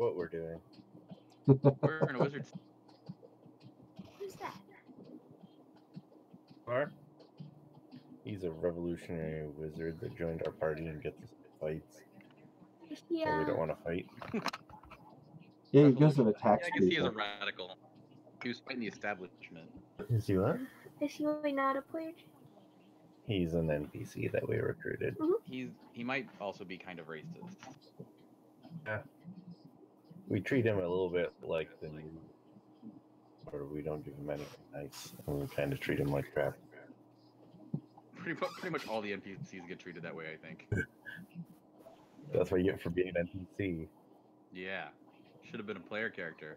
what we're doing. We're in a wizard's. Who's that? Mark? He's a revolutionary wizard that joined our party and gets us fights. Yeah. So we don't want to fight. Yeah, he goes and attacks Yeah, I guess he is a people. radical. He was fighting the establishment. Is he what? Is he really not a player? He's an NPC that we recruited. He might also be kind of racist. Yeah. We treat him a little bit like the new, or we don't give him anything nice, and we kind of treat him like crap. Pretty much all the NPCs get treated that way, I think. That's what you get for being an NPC. Yeah. Should have been a player character.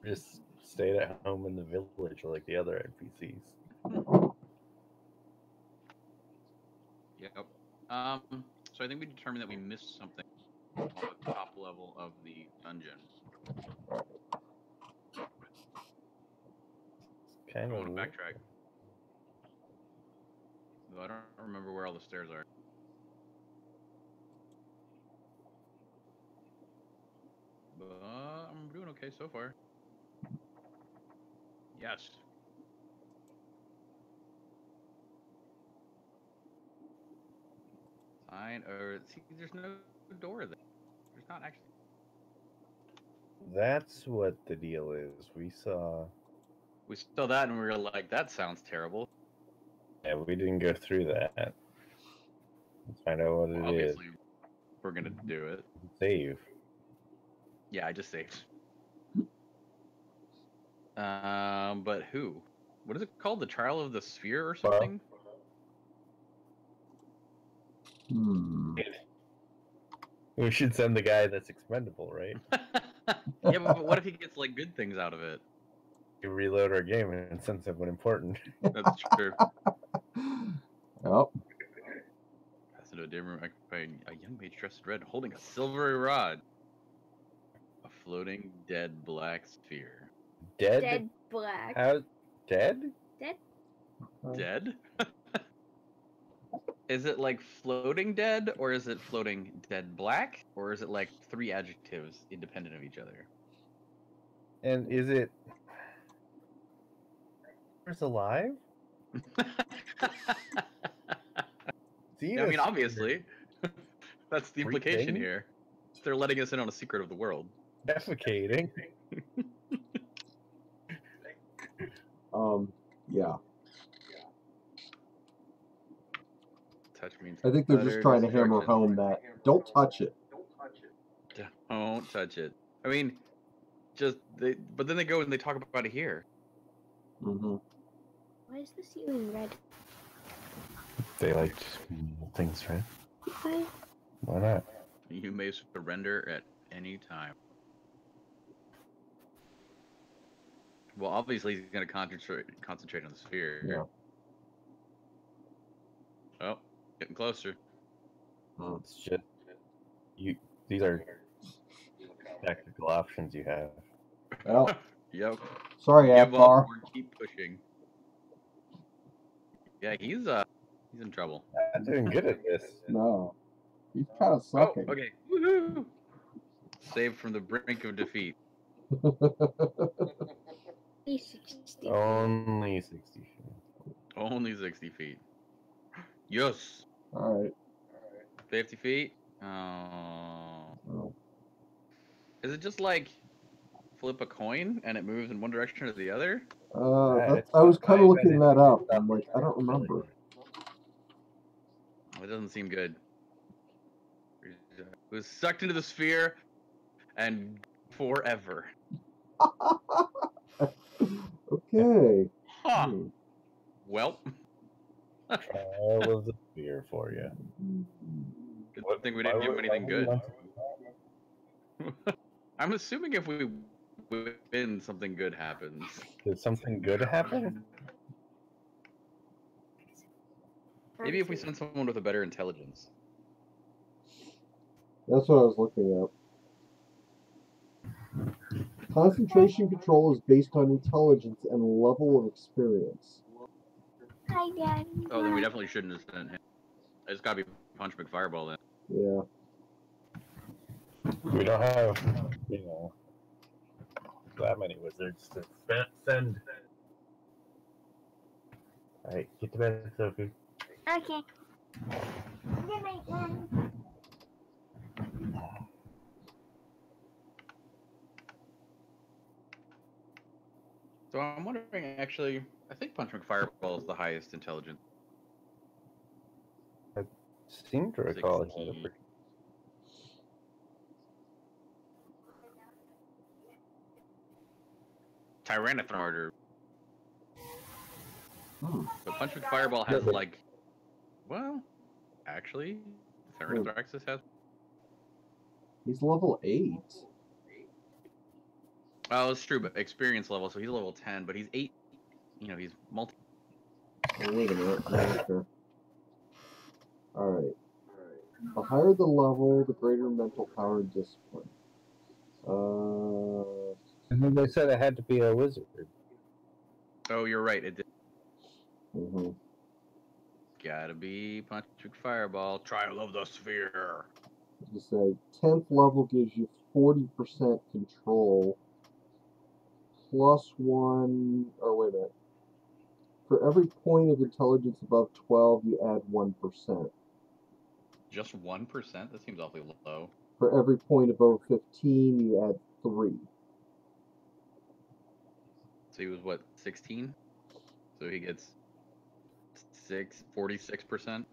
Just stayed at home in the village like the other NPCs. Yep. So I think we determined that we missed something on the top level of the dungeon. Kind I of want to backtrack. Though I don't remember where all the stairs are. But I'm doing okay so far. Yes. Fine. Or see, there's no door there. There's not actually. That's what the deal is. We saw that and we were like, that sounds terrible. Yeah, we didn't go through that. Let's find out what it is. Obviously, we're gonna do it. Save. Yeah, I just saved. But who? What is it called? The Trial of the Sphere or something? We should send the guy that's expendable, right? Yeah, but what if he gets like good things out of it? You reload our game and send someone important. That's true. Yep. Pass into a dim room occupied a young mage dressed in red, holding a silvery rod. A floating dead black sphere. Dead? Dead black. How? Dead? Dead? Dead? Is it like floating dead, or is it floating dead black, or is it like three adjectives independent of each other? And is it... It's alive? See, I mean, obviously. That's the implication Breathing? here. They're letting us in on a secret of the world. Defecating. Yeah. Touch means I think they're just utter trying to hammer destruction. home that don't touch it. Don't touch it. I mean, but then they go and they talk about it here. Mm-hmm. Why is the ceiling red? They liked things, right? Why? Why not? You may surrender at any time. Well, obviously he's going to concentrate on the sphere. Yeah. Oh, getting closer. It's just these are tactical options you have. Well, Yep. sorry, Give up Akbar. or keep pushing. Yeah, he's in trouble. I'm doing good at this. No. He's kind of Oh, sucking. okay. Woohoo! Saved from the brink of defeat. 360. Only 60 feet. Only 60 feet. Yes. All right. 50 feet. Oh. Oh. Is it just like flip a coin and it moves in one direction or the other? I was kind of looking that up. I'm like, I don't remember. Well, it doesn't seem good. It was sucked into the sphere and forever. Okay. Huh. Well, All of the fear for you. good thing we didn't give him anything good. I'm assuming if we win, something good happens. Did something good happen? Maybe if we send someone with a better intelligence. That's what I was looking up. Concentration control is based on intelligence and level of experience. Hi, Daddy. Oh, then we definitely shouldn't have sent him. It's gotta be Punch McFireball then. Yeah. We don't have, that many wizards to send. Alright, get to bed, Sophie. Okay. Good night, then. So I'm wondering, actually, I think Punch McFireball is the highest intelligence. I seem to recall he had a 16. pretty. Tyranitar. Hmm. But Punch McFireball has like, well, actually, Tyranitar has. He's level 8. Oh, it's true, but experience level, so he's level 10, but he's 8. He's multi. Oh, wait a minute. Okay. Alright. The higher the level, the greater mental power and discipline. And then they said it had to be a wizard. Oh, you're right. It did. Mhm. Gotta be Punch McFireball. Trial of the Sphere. You say 10th level gives you 40% control. Plus 1. Or wait a minute. For every point of intelligence above 12, you add 1%. Just 1%? That seems awfully low. For every point above 15, you add 3. So he was what, 16? So he gets 46%?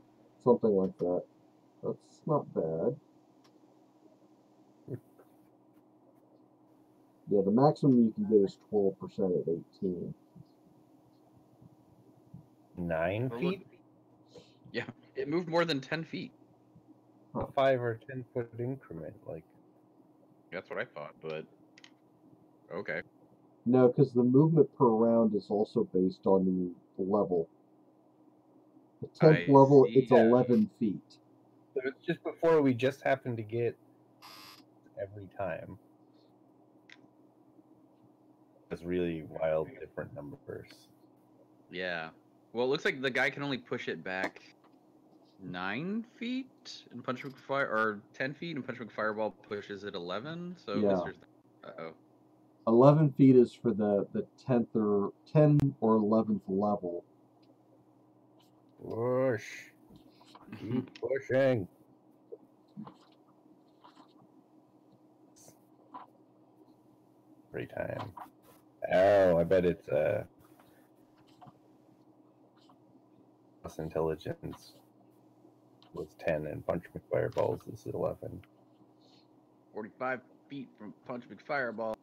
Something like that. That's not bad. Yeah, the maximum you can get is 12% at 18. 9 Or feet? Yeah, it moved more than 10 feet. A 5 or 10-foot increment, like. That's what I thought, but okay. No, because the movement per round is also based on the level. The 10th I level, see. it's 11 feet. So it's just before we just happen to get every time. It's really wild, different numbers. Yeah. Well, it looks like the guy can only push it back 9 feet, and Punch McFire, or 10 feet, and Punch McFireball pushes it 11. So Yeah. I guess there's. 11 feet is for the 10th or 10 or 11th level. Push. Keep pushing. Every time. Oh, I bet it's plus intelligence was 10 and Punch McFireballs is 11. 45 feet from Punch McFireball.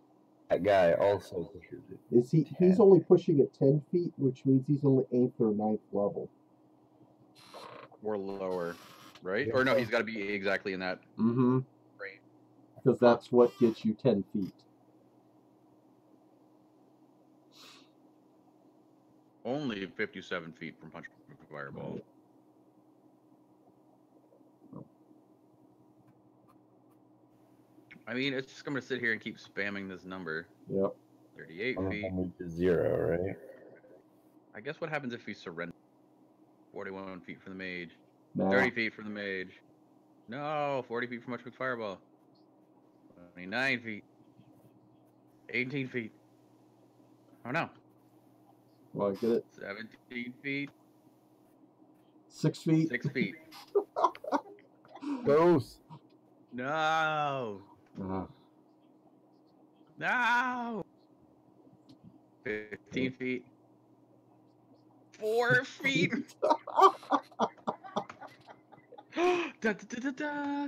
That guy also pushes it. Is he? 10. He's only pushing at 10 feet, which means he's only 8th or 9th level. Or lower, right? Yeah. Or no, he's got to be exactly in that Mm-hmm. range. Because that's what gets you 10 feet. Only 57 feet from Punch McFireball. Right. I mean, it's just going to sit here and keep spamming this number. Yep. 38 feet. To 0, right? I guess what happens if we surrender? 41 feet from the mage. Nah. 30 feet from the mage. No, 40 feet from Punch McFireball. 29 feet. 18 feet. Oh no. Well, I get it. 17 feet. 6 feet. 6 feet. Ghost. No. No. 15 feet. 4 feet. Da, da, da, da, da.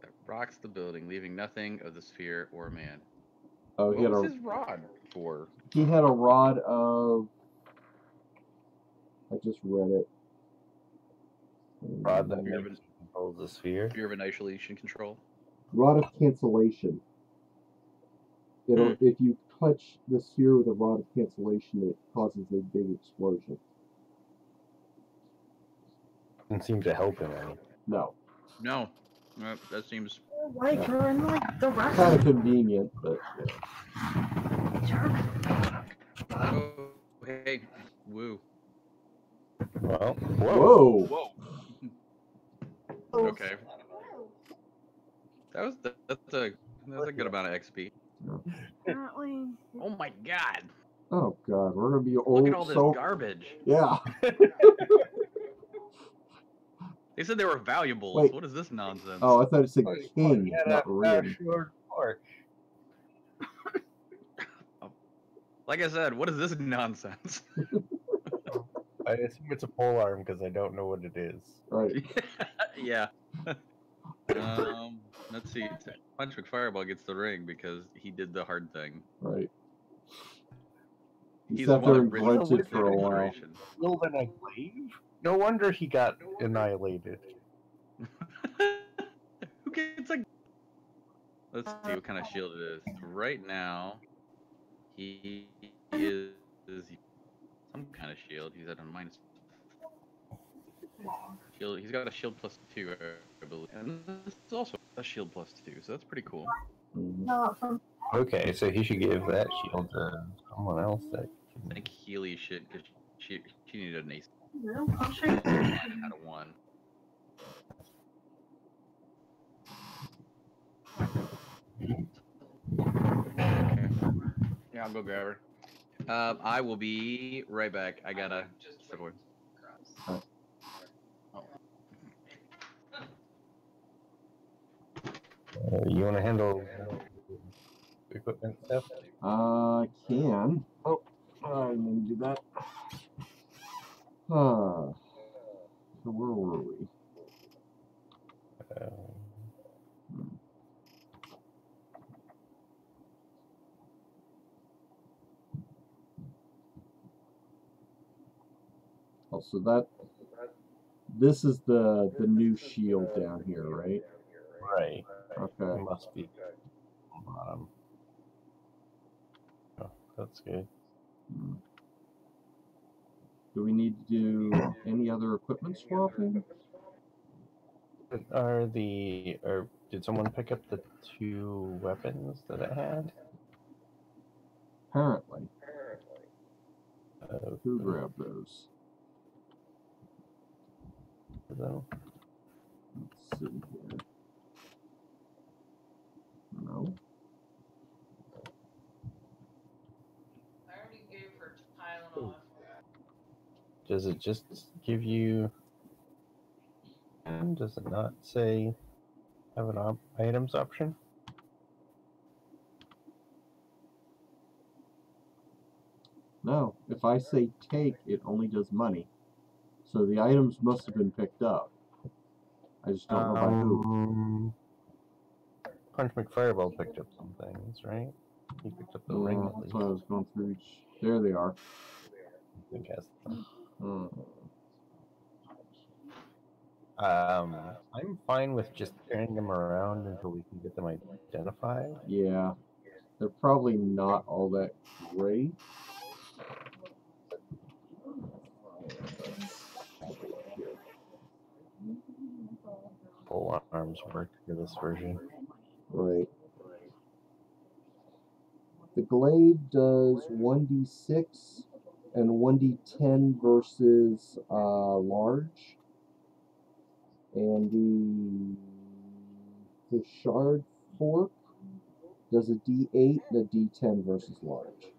That rocks the building, leaving nothing of the sphere or man. Oh, What was his rod for? He had a rod of. I just read it. Rod that controls the sphere. Fear of annihilation control. Rod of cancellation. If you touch the sphere with a rod of cancellation, it causes a big explosion. Doesn't seem to help him any. No. No. That seems Like her and like the rest. Kind of convenient, but Oh, hey. Woo. Well, whoa. Whoa. Okay. That's a good amount of XP. Apparently. Oh my god! Oh god, we're gonna be old. Look at all this garbage. Yeah. They said they were valuables. Wait. What is this nonsense? Oh, I thought it said king, He had not a ring. short arc. Like I said, what is this nonsense? I assume it's a pole arm because I don't know what it is. Right. Yeah. Let's see. Punch Fireball gets the ring because he did the hard thing. Right. He He's sat the there one and that brings grunted the for a while. generation. Still than a glaive? No wonder he got annihilated. Who gets a... Let's see what kind of shield it is. Right now, he is some kind of shield. He's at a minus. Shield. He's got a shield +2, I believe, and this is also a shield +2, so that's pretty cool. Mhm. Okay, so he should give that shield to someone else. That I think Healy should, because she needed an ace. I'll show you. Out of 1. Okay. Yeah, I'll go grab her. I will be right back. I gotta step away. you want to handle equipment stuff? Can. Oh, I'm gonna do that. So where were we? Oh, so this is the new shield down here, right? Right. Okay. It must be bottom. Oh, that's good. Do we need to do any other equipment swapping? Did someone pick up the 2 weapons that I had? Apparently. Who grabbed those? Though? Let's see here. No. I already gave her Tylenol. Does it just give you? And does it not say have an items option? No. If I say take, it only does money. So the items must have been picked up. I just don't know by who. Punch McFireball picked up some things, right? He picked up the ring at That's least. why I was going through each. There they are. I think has them. I'm fine with just carrying them around until we can get them identified. Yeah. They're probably not all that great. Full arms work for this version. Right. The glaive does 1d6 and 1d10 versus large. And the shard fork does a d8 and a d10 versus large.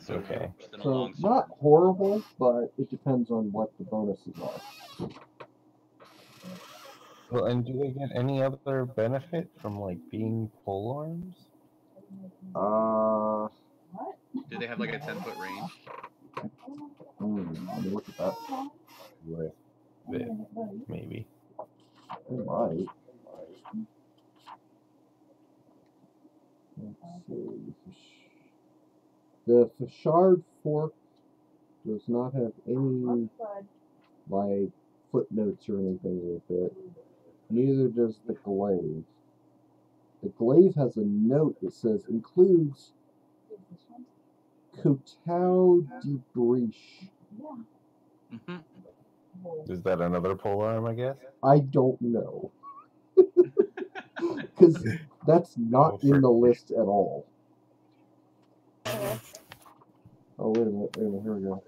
Okay. So not horrible, but it depends on what the bonuses are. Well, and do they get any other benefit from like being pole arms? Do they have like a 10-foot range? Let me look at that. With it, maybe. They might. Let's see. The Fashard fork does not have any like footnotes or anything with it. Neither does the glaive. The glaive has a note that says includes Kotau de Breach. Is that another pole arm, I guess? I don't know. Because that's not in the list at all. Oh, wait a minute, here we go.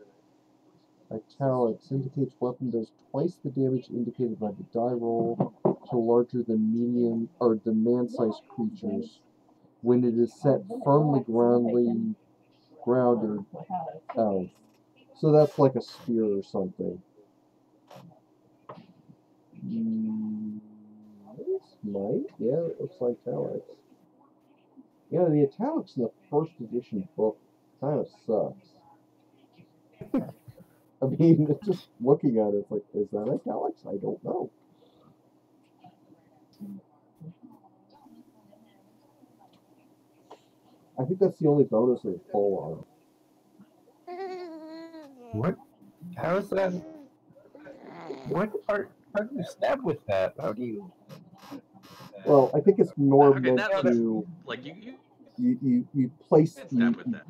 Italics indicates weapon does twice the damage indicated by the die roll. to larger than medium or than man-sized creatures when it is set firmly grounded. Oh, so that's like a spear or something. This might, yeah, it looks like italics. Yeah, the italics in the first edition book kind of sucks. I mean, just looking at it, it's like, is that italics? I don't know. I think that's the only bonus of the pole What? How is that? What are? How do you stab with that? How do you? arm. Well, I think it's more Okay, meant that looks to like you you place can stab with that.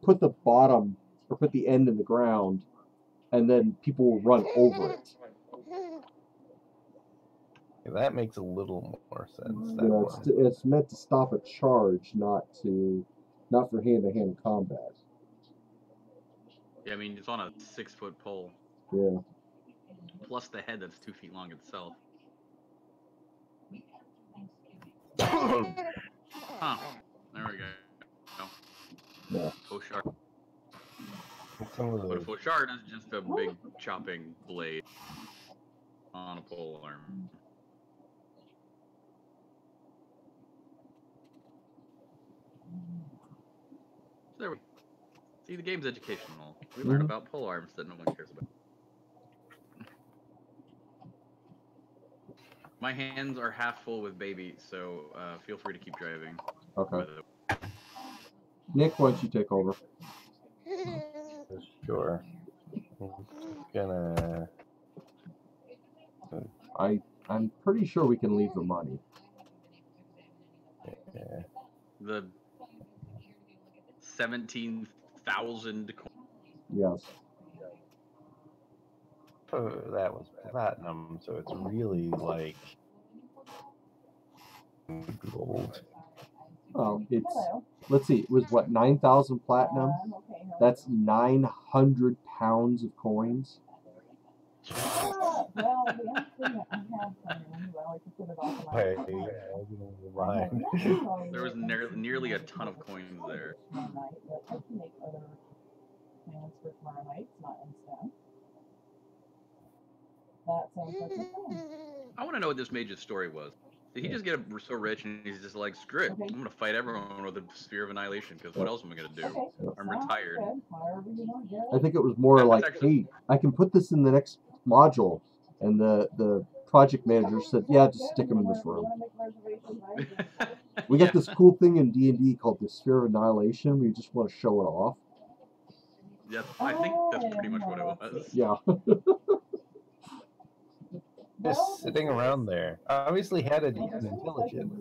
put the bottom or put the end in the ground, and then people will run over it. That makes a little more sense. That You know, one. it's meant to stop a charge, not for hand-to-hand combat. Yeah, I mean it's on a 6-foot pole, Yeah. plus the head that's 2 feet long itself. Huh. There we go. Yeah. Fauchard. Some of But a the fauchard is just a big chopping blade on a pole arm. So there we see, the game's educational. We learn about pole arms that no one cares about. My hands are half full with baby, so feel free to keep driving. Okay. Nick, why don't you take over? sure. I'm gonna. I'm pretty sure we can leave the money. Yeah. The 17,000 coins. Yes. Oh, that was platinum, so it's really like gold. Oh, let's see, it was what, 9,000 platinum? That's 900 pounds of coins. Hey, mine. There was nearly a ton of coins there. I want to know what this mage's story was. Did he just get so rich and he's just like, screw it, I'm gonna fight everyone with a sphere of annihilation, because what else am I gonna do? I'm retired. I think it was more That's like, actually- hey, I can put this in the next module. And the project manager said, yeah, just stick them in this room. We got this cool thing in D&D called the Sphere of Annihilation. We just want to show it off. Yes, I think that's pretty much what it was. Yeah. Just sitting around there. Obviously had a decent intelligence.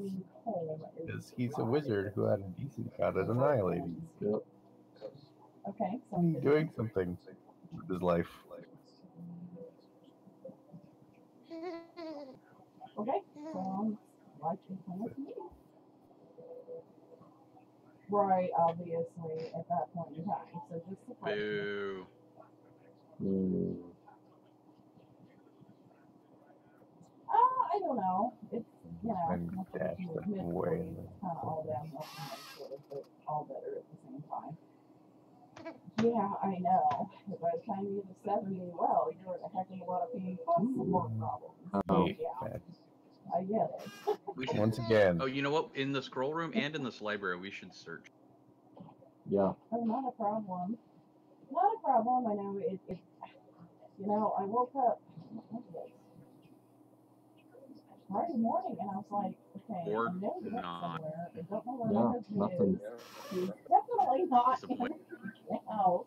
Because he's a wizard who had a decent shot at annihilating. Yep. He's doing something with his life. Okay, so like right, obviously, at that point in time. So just the Boo. I don't know. It's, you know, And dash them away. it's kind of all downhill from there, sort of, but all better at the same time. Yeah, I know. But by the time you get to 70, well, you're at a heck of a lot of pain plus more problems. Oh. Yeah, I get it. We should, Once again. oh, you know what? In the scroll room and in this library, we should search. Yeah. Oh, not a problem. Not a problem. I know it you know, I woke up Friday morning and I was like, okay, Or I know he went not. somewhere. I don't know where Yeah, my husband nothing. is. He's definitely not in Disappointing. the house.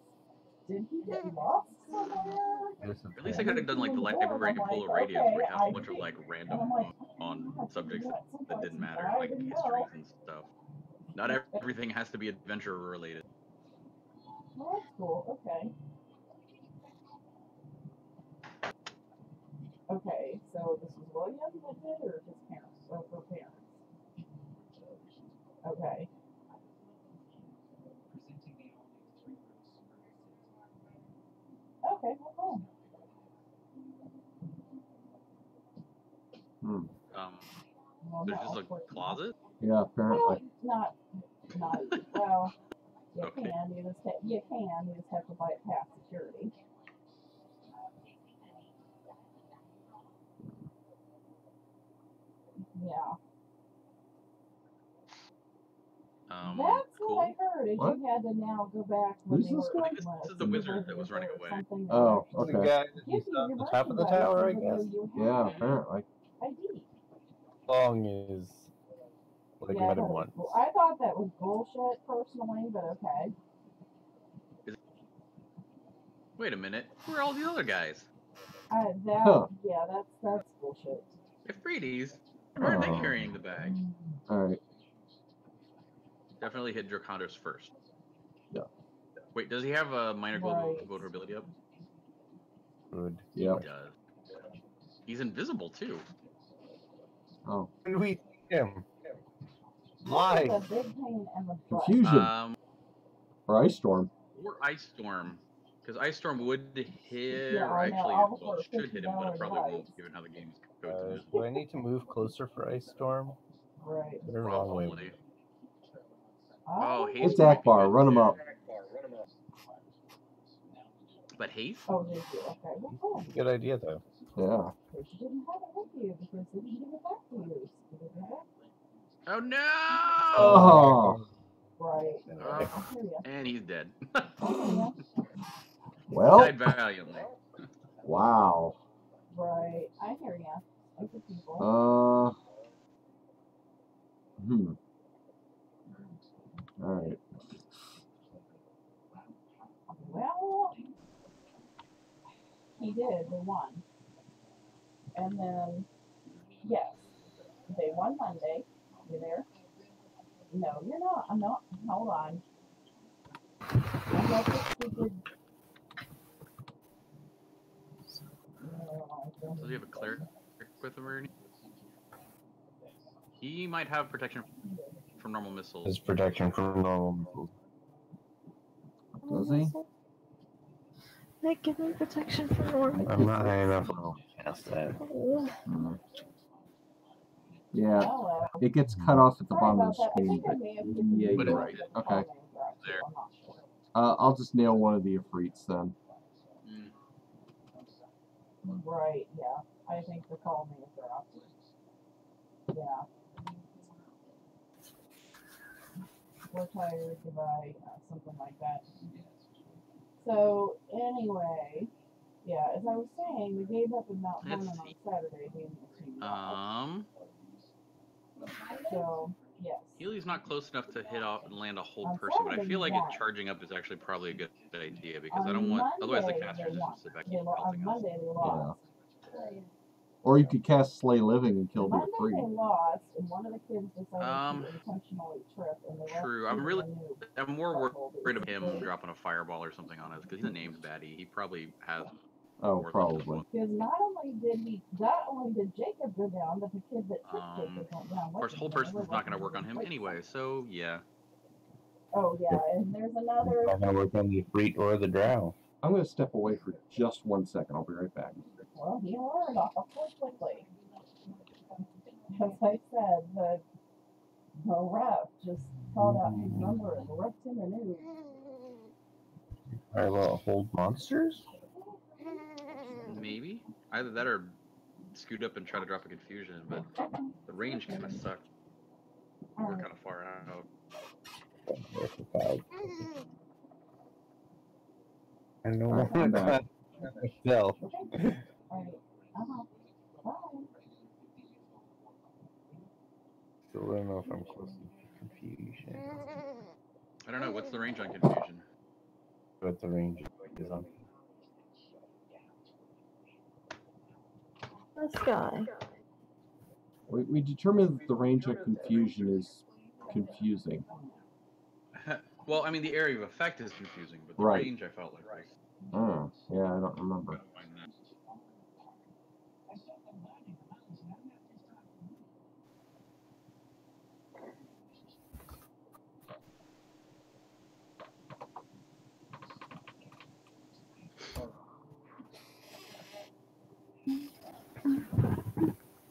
Did he get lost somewhere? At least I could have done like the library full of radios where you have a bunch of like random on subjects that didn't matter, like histories and stuff. Not everything has to be adventure related. Well, that's cool. Okay. Okay, so this was William that did, or his parents? Or her parents? Okay. Okay, well, cool. Well, There's no, just of a course not. closet? Yeah, Well, apparently. not, well, you Okay. can, you just have to bypass security. Yeah. That's Cool. what I heard, is What? you had to now go back when Who's they this were guy? I think this is the wizard that was running away. something that Oh, actually The okay. guy that gives used you on your the top of the merchandise tower, I even though guess. you Yeah, have apparently. ID. Long is like Yeah, I met him thought, once. I thought that was bullshit personally, but okay. Wait a minute. Who are all the other guys? Huh. Yeah, that's bullshit. If Freedies, why are they Oh. carrying the bag? Alright. Definitely hit Dracondos first. Yeah. Wait, does he have a minor Right. vulnerability up? Good. Yep. He does. He's invisible too. Oh. When do we see him? Why? Why? The big pain in the butt. Confusion. Or Ice Storm. Or Ice Storm. Because Ice Storm would hit, Yeah, or I know, actually, all well, it for should hit him, but it $50 probably won't, rights. given how the game's goes. Do I need to move closer for Ice Storm? Right. Or wrong way? Probably. Oh, Haste It's might be Akbar. good, Run him too. up. But Haste? Oh, did you? Okay, well, cool. Good idea, though. Yeah. Because you didn't have it with you, because they didn't give it back to you. So you didn't have it. Oh no! Oh. Right. Oh, I hear ya. and he's dead. I hear ya. Well. Died valiantly. Wow. Right. I hear ya. Other people. Alright. Well, he did. They won. And then, yes, they won Monday. You there? No, you're not. I'm not. Hold on. I'm not the stupid. Does he have a cleric with him or anything? He might have protection from normal missiles. His protection from normal missiles. Does he? They give me protection from normal. I'm not high enough. I'll cast that. Yeah. Hello. It gets cut off at the Sorry bottom of about the that. I screen, think I but may have hit the yeah, But you're it- right. the Okay. There. I'm not sure. I'll just nail one of the Ifrits then. Mm. Right, yeah. I think the call names are up. Yeah. We're tired, goodbye, something like that. So, anyway, yeah, as I was saying, we gave up in Mount Let's Vernon on see. Saturday being the team loss. So, yes. Healy's not close enough to hit off and land a whole On person, but I Saturday, feel like they it won. charging up is actually probably a good idea because I On don't want. Otherwise, the Monday, casters they just won. sit back They and lo- on melting us. Monday they lost. Or you could cast Slay Living and kill the Monday they Ifrit. lost, and one of the kids decided Um, to intentionally trip, and the rest True. treated the new I'm more butthole worried of basically. him dropping a fireball or something on us because he's a named baddie. He probably has. Oh, more probably. Because not only did Jacob go down, but the kid that tripped Jacob went down. Of course, whole person's not going to work on him anyway, so yeah. Oh yeah, and there's another. I'm gonna work on the Ifrit or the Drow. I'm going to step away for just 1 second. I'll be right back. Well, he learned awfully quickly. As I said, the ref just called out his number and left him anew. Alright, well, hold monsters? Maybe. Either that or scoot up and try to drop a confusion, but the range kind of sucks. We're kind of far out. I know Alright, I'm back. myself. Alright. Bye. Still don't know if I'm close to confusion. I don't know. What's the range on confusion? What the range is on. This guy. We determined that the range of confusion is confusing. Well, I mean, the area of effect is confusing, but the Right. range I felt like was. Oh, yeah, I don't remember.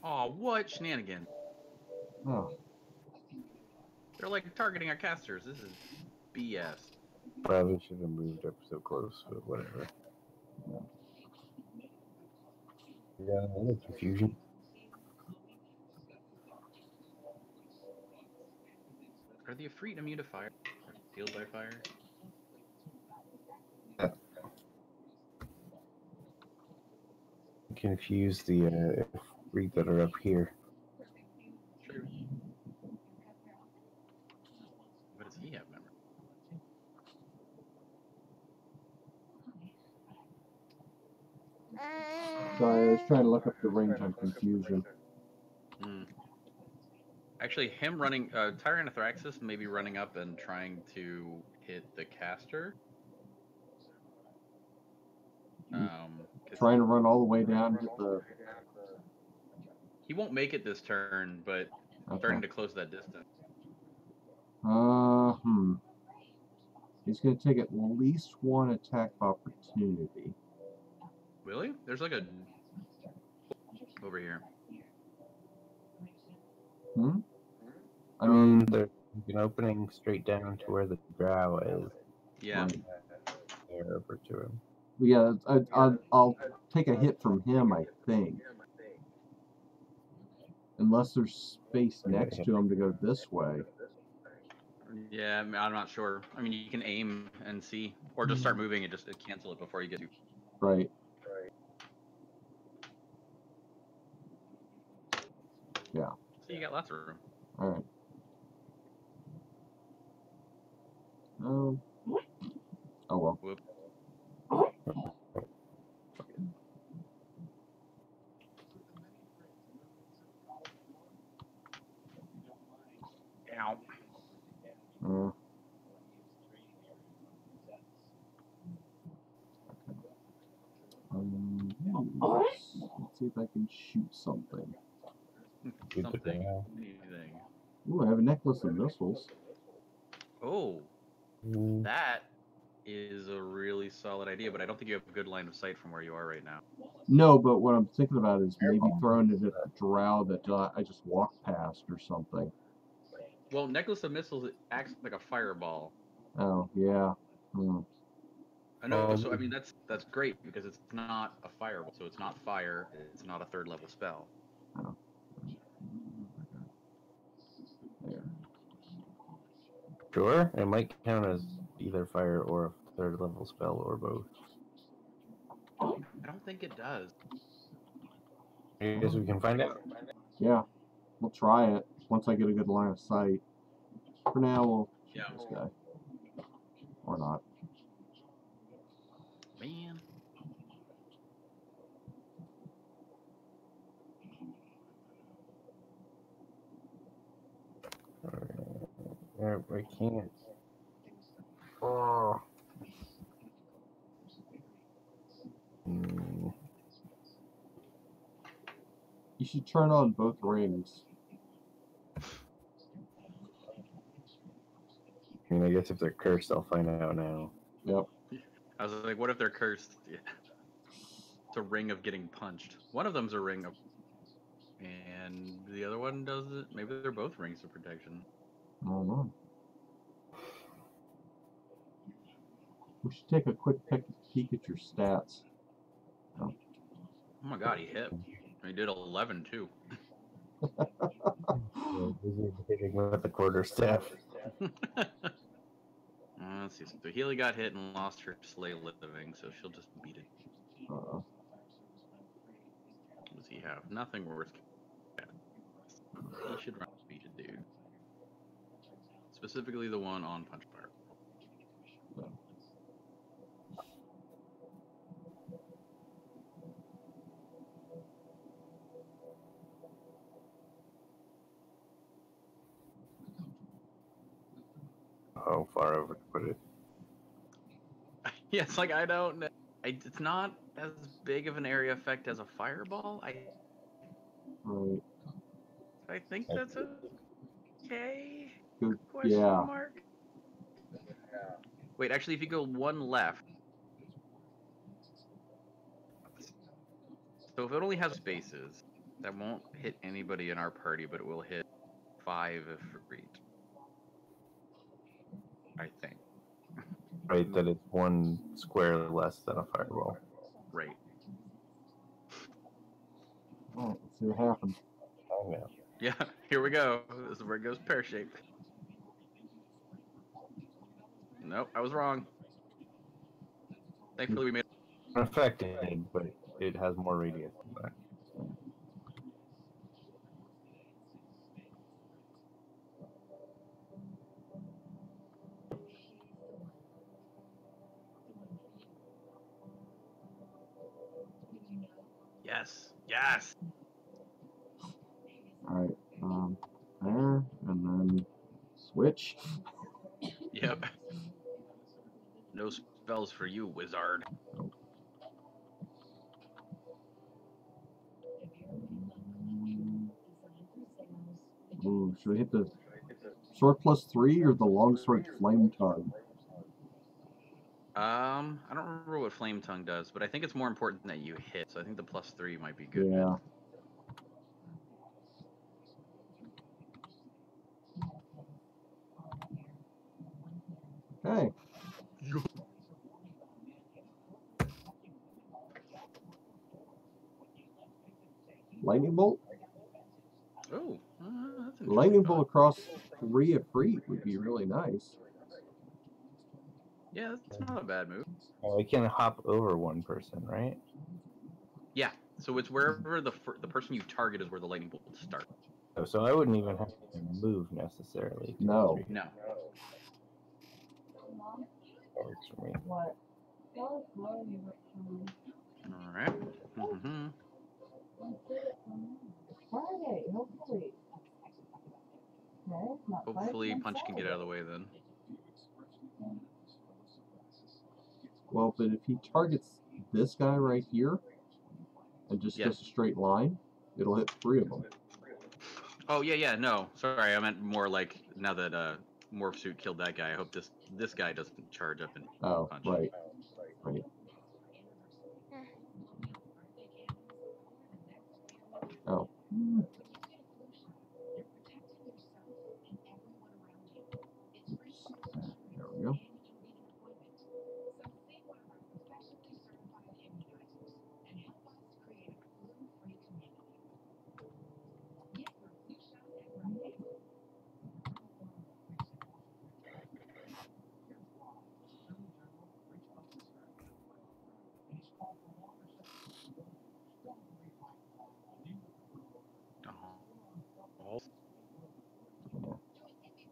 Oh, what shenanigans? Oh, They're like targeting our casters. This is BS. Probably should have moved up so close, but whatever. Yeah, another confusion. Are the Efreet immune to fire? Or healed by fire? Confuse the Efreet that are up here. True. What does he have memory? sorry, I was trying to look up the range on confusion. Hmm. Actually, him running, Tyrannothraxis maybe running up and trying to hit the caster. 'Cause Trying to run all the way down to the. he won't make it this turn, but starting to close that distance. He's going to take at least one attack opportunity. Really? There's like a over here. I mean, there's an opening straight down to where the drow is. Yeah. Right. There over to him. Yeah, I'll take a hit from him, I think. Unless there's space next to him to go this way. Yeah, I'm not sure. I mean, you can aim and see, or just start moving and just cancel it before you get to. Right. Yeah. So you got lots of room. All right. Oh well. Whoop. Ow. Let's see if I can shoot something. Something. Anything. Ooh, I have a necklace of missiles. Oh, that is a really solid idea, but I don't think you have a good line of sight from where you are right now. No, but what I'm thinking about is maybe throwing it at the drow that I just walked past or something. Well, Necklace of Missiles acts like a fireball. Oh, yeah. I know, so I mean that's great because it's not a fireball, so it's not fire, it's not a third level spell. Oh. There. Sure, it might count as either fire or a third level spell or both. I don't think it does. I guess we can find out. Yeah, we'll try it once I get a good line of sight. For now, we'll shoot this guy. Or not. Man. I can't. Oh. You should turn on both rings. I mean, I guess if they're cursed, I'll find out now. Yep. I was like, what if they're cursed? Yeah. It's a ring of getting punched. One of them's a ring of... And the other one does it. Maybe they're both rings of protection. I don't know. We should take a quick peek at your stats. Oh my god, he hit. He did 11 too. Hitting with the quarterstaff. Let's see. So Healy got hit and lost her slay living, so she'll just beat it. What does he have? Nothing worth. He should run beat it, dude. Specifically the one on Punchfire. How far over to put it? Yeah, it's like I don't know. It's not as big of an area effect as a fireball. Right. I think that's okay. Good. Question Yeah. mark. Wait, actually, if you go one left. So if it only has spaces, that won't hit anybody in our party, but it will hit 5 feet. I think. Right, that it's 1 square less than a fireball. Right. Alright, let's see what happens. Oh, yeah. Yeah, here we go. This is where it goes pear-shaped. Nope, I was wrong. Thankfully, we made. Affected, but it has more radius than that. Yes. Yes. Alright, there, and then switch. Yep. No spells for you, wizard. Ooh, should we hit the sword +3 or the longsword flame tongue? I don't remember what Flame Tongue does, but I think it's more important that you hit. So I think the +3 might be good. Yeah. Okay. Lightning bolt? Oh, that's interesting. Lightning bolt across 3 of free would be really nice. Yeah, that's not a bad move. Oh, I can hop over 1 person, right? Yeah, so it's wherever the person you target is where the lightning bolt starts. Oh, so I wouldn't even have to move necessarily. To No. the 3. No. That works for me. What? All right. Mm-hmm. Friday, hopefully. Okay, not Hopefully, Friday, Punch can get out of the way then. Well, but if he targets this guy right here and just does a straight line, it'll hit 3 of them. Oh yeah, no. Sorry, I meant more like now that Morph Suit killed that guy. I hope this guy doesn't charge up and Oh, punch. right. Right. Oh. Oops. There we go.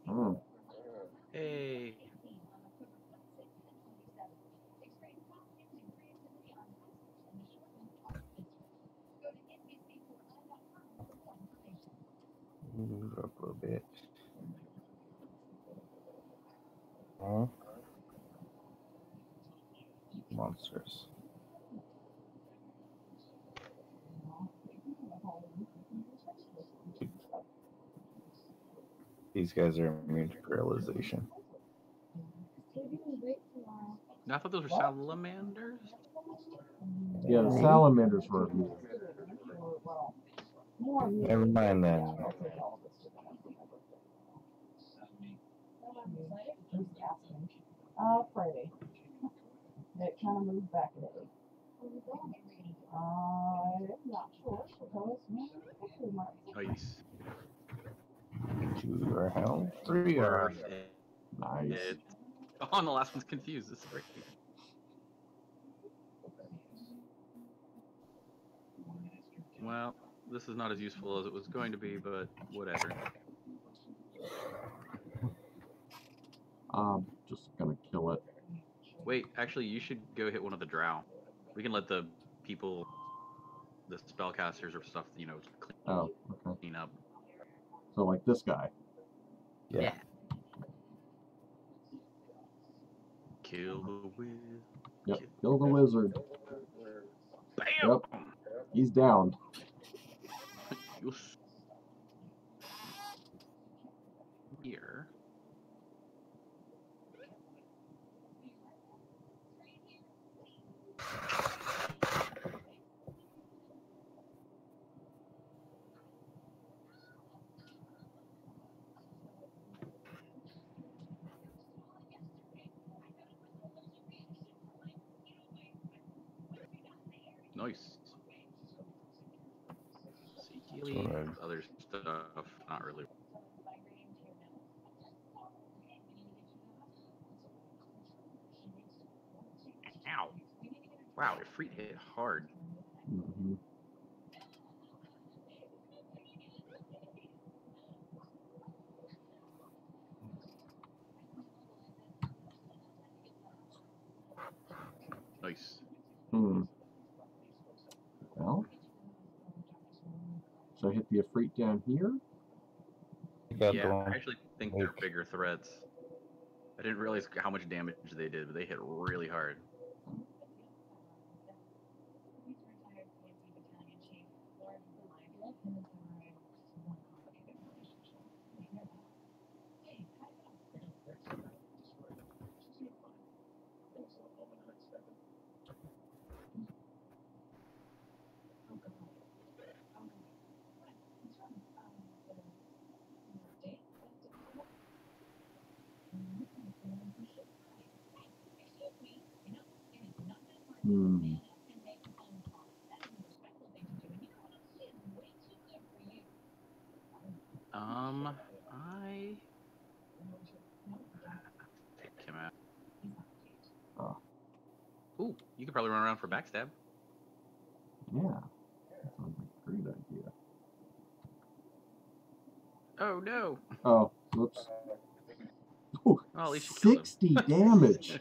Oh. Hey. Move up a little bit. Huh? Monsters. These guys are immune to paralyzation. I thought those were salamanders. Yeah, the salamanders were immune. Never mind then. Friday. It kind of moved back a day. I'm not sure because Nice. 2 are held. 3 are Worth it. Nice. Oh, and the last one's confused. This is great. Well, this is not as useful as it was going to be, but whatever. Just gonna kill it. Wait, actually, you should go hit one of the drow. We can let the people, the spellcasters or stuff, you know, Oh, okay. clean up. So like this guy. Yeah. Kill the wizard. Yep. Kill the wizard. Bam! Yep. He's down. Here. Nice. So, Healy, other stuff, not really. Ow. Wow, your feet hit hard. Mm-hmm. Nice. Hmm. Well, so I hit the Efreet down here. got the Yeah, one. I actually think they're bigger threats. I didn't realize how much damage they did, but they hit really hard. Hmm. I take him out. Oh, Ooh, you could probably run around for backstab. yeah. That sounds like a great idea. Oh no! Oh, whoops. Ooh, Well, at least you killed him. 60 damage.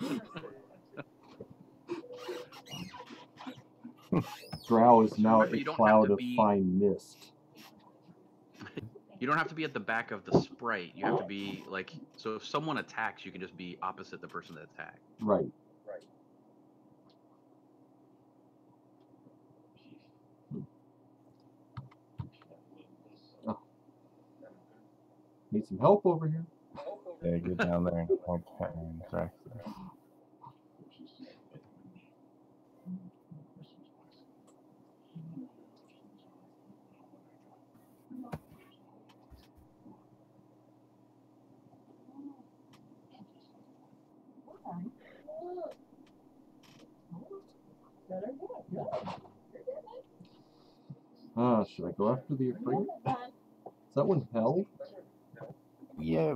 Drow is So now remember, a you don't have cloud to of be- fine mist. You don't have to be at the back of the sprite. You have to be like, so if someone attacks, you can just be opposite the person that attacked. Right. Oh. Need some help over here. Yeah, get down there and help and track them. Should I go after the Efreet? Is that one held? Yeah,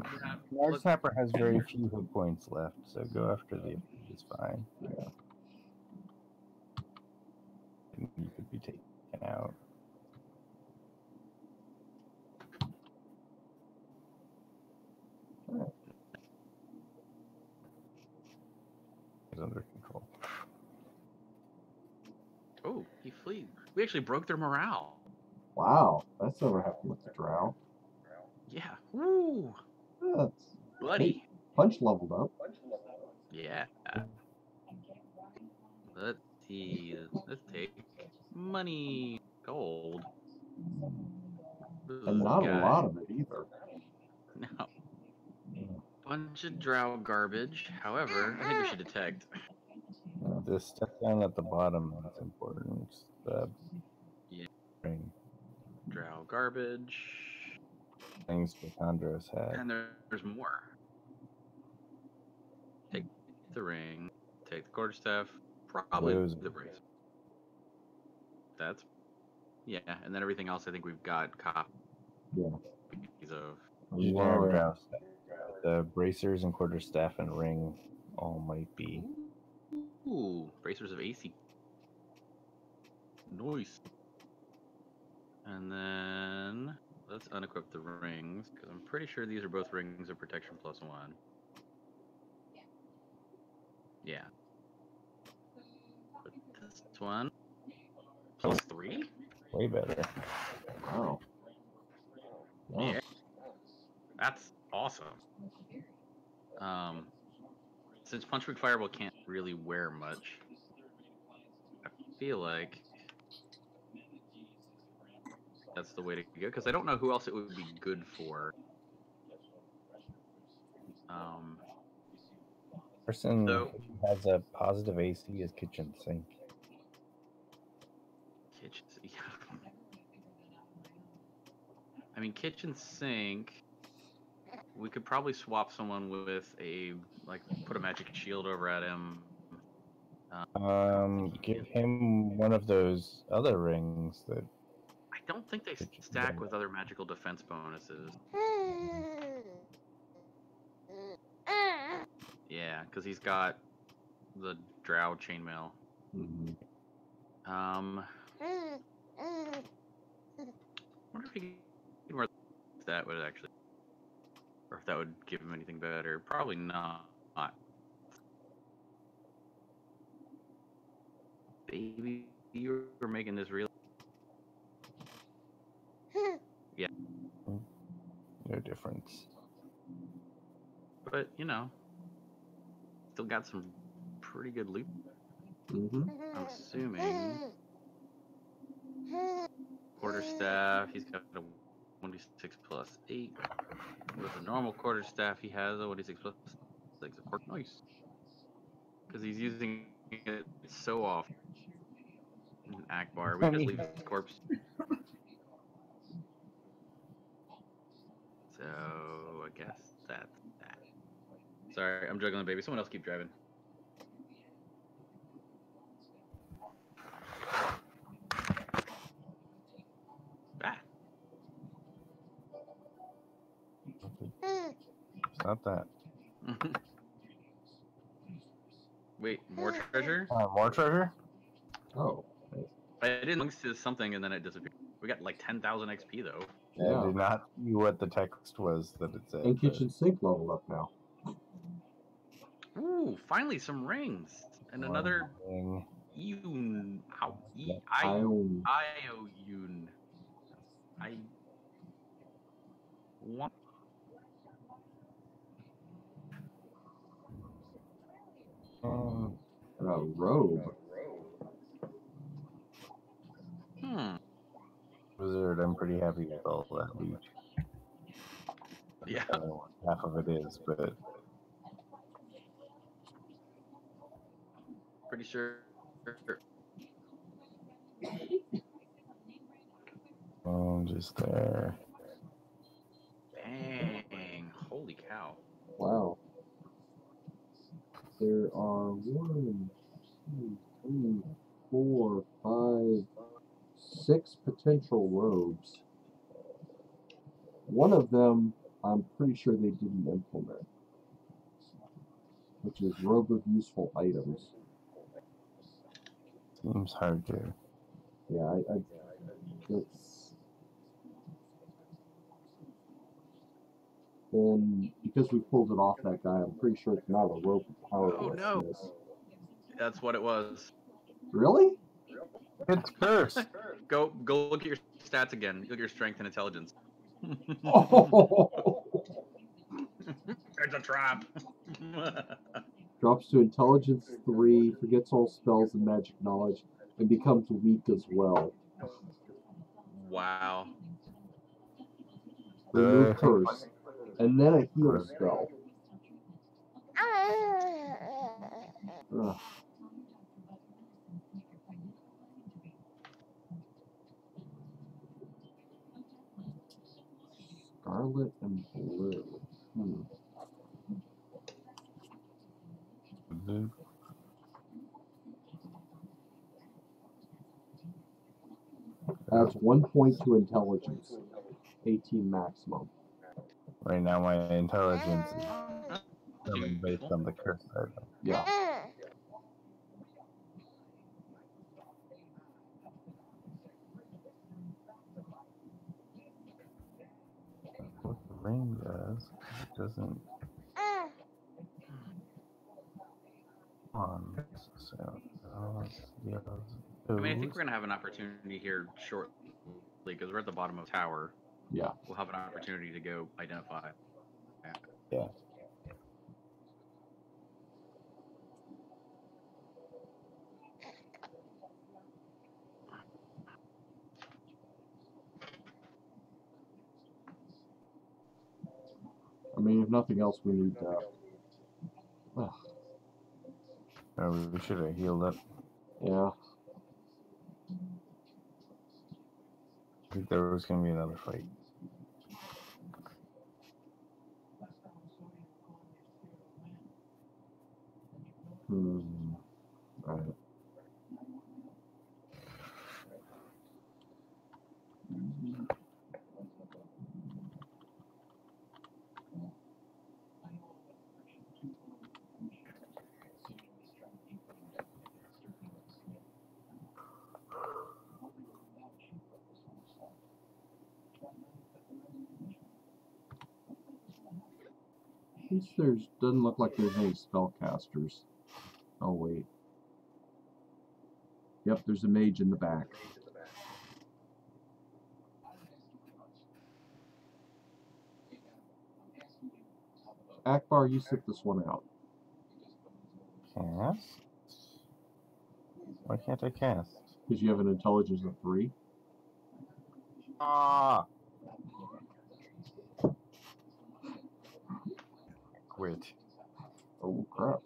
Large Look- Snapper has very few hit points left, so go after the it's fine. Yeah. And you could be taken out. It's under control. Oh, he fleed. We actually broke their morale. Wow, that's never happened with the Drow. Yeah. Woo! That's Buddy. punch leveled up. Yeah. Let's see. Let's take money. Gold. And not a lot of it either. No. Bunch of drow garbage. However, I think we should detect. The step down at the bottom is important. The Yeah. ring Drow garbage. things Chondros had. And there's more. Take the ring. Take the quarterstaff. Probably Those- the brace. That's. Yeah, and then everything else I think we've got copies Yeah. of. You don't have drow stuff. The bracers and quarterstaff and ring all might be. Ooh, bracers of AC. Nice. And then let's unequip the rings, because I'm pretty sure these are both rings of protection +1. Yeah. But this one +3? Way better. Wow. Yeah. That's awesome. Since Punchwick Fireball can't really wear much, I feel like that's the way to go, because I don't know who else it would be good for. Person So- who has a positive AC is kitchen sink. Kitchen, yeah. I mean, kitchen sink. We could probably swap someone with a, like, put a magic shield over at him. Give him one of those other rings that. I don't think they stack with other magical defense bonuses. Yeah, because he's got the Drow chainmail. Mhm. Wonder if he could wear that would actually, or if that would give him anything better. Probably not. Baby, you were making this real. Yeah, No difference. but you know, still got some pretty good loot. Mhm. I'm assuming. Quarterstaff, he's got a 1d6 plus 8. With a normal quarterstaff, he has a 1d6 plus 6. Of course, nice. Because he's using it so often. Akbar, we just leave his corpse. So, I guess that's that. Sorry, I'm juggling, baby. Someone else keep driving. Ah. It's not that. Wait, more treasure? More treasure? Oh. I didn't link to something and then it disappeared. We got like 10,000 XP though. I did not see what the text was that it said. And kitchen sink leveled up now. Ooh, finally some rings and another Ring. Ion. Ion. Ion. I want. A robe. Wizard, I'm pretty happy with all that loot. Yeah. I don't know what half of it is, but Pretty sure. just there. Dang. Holy cow. Wow. There are 1, 2, 3, 4, 5, 6 potential robes. One of them, I'm pretty sure they didn't implement, which is robe of useful items. Seems hard to. Yeah, that's. And because we pulled it off that guy, I'm pretty sure it's not a rope of powerlessness. Oh no! That's what it was. Really? It's cursed. Go look at your stats again. Look at your strength and intelligence. Oh. It's a trap. Drops to intelligence 3, forgets all spells and magic knowledge, and becomes weak as well. Wow. Remove curse, and then a heal spell. Ugh. Scarlet and blue. Adds 1 point to intelligence. 18 maximum. Right now, my intelligence is That's based on the curse item. Yeah. What the ring does, it doesn't. I mean, I think we're gonna have an opportunity here shortly because we're at the bottom of the tower. Yeah. We'll have an opportunity to go identify. Yeah. I mean, if nothing else, we need. Oh, we should have healed up. Yeah. I think there was going to be another fight. Alright. At least doesn't look like there's any spellcasters. Oh wait. Yep, there's a mage in the back. Akbar, you sit this one out. Cast? Why can't I cast? Because you have an intelligence of 3. Ah! Quit. Oh crap.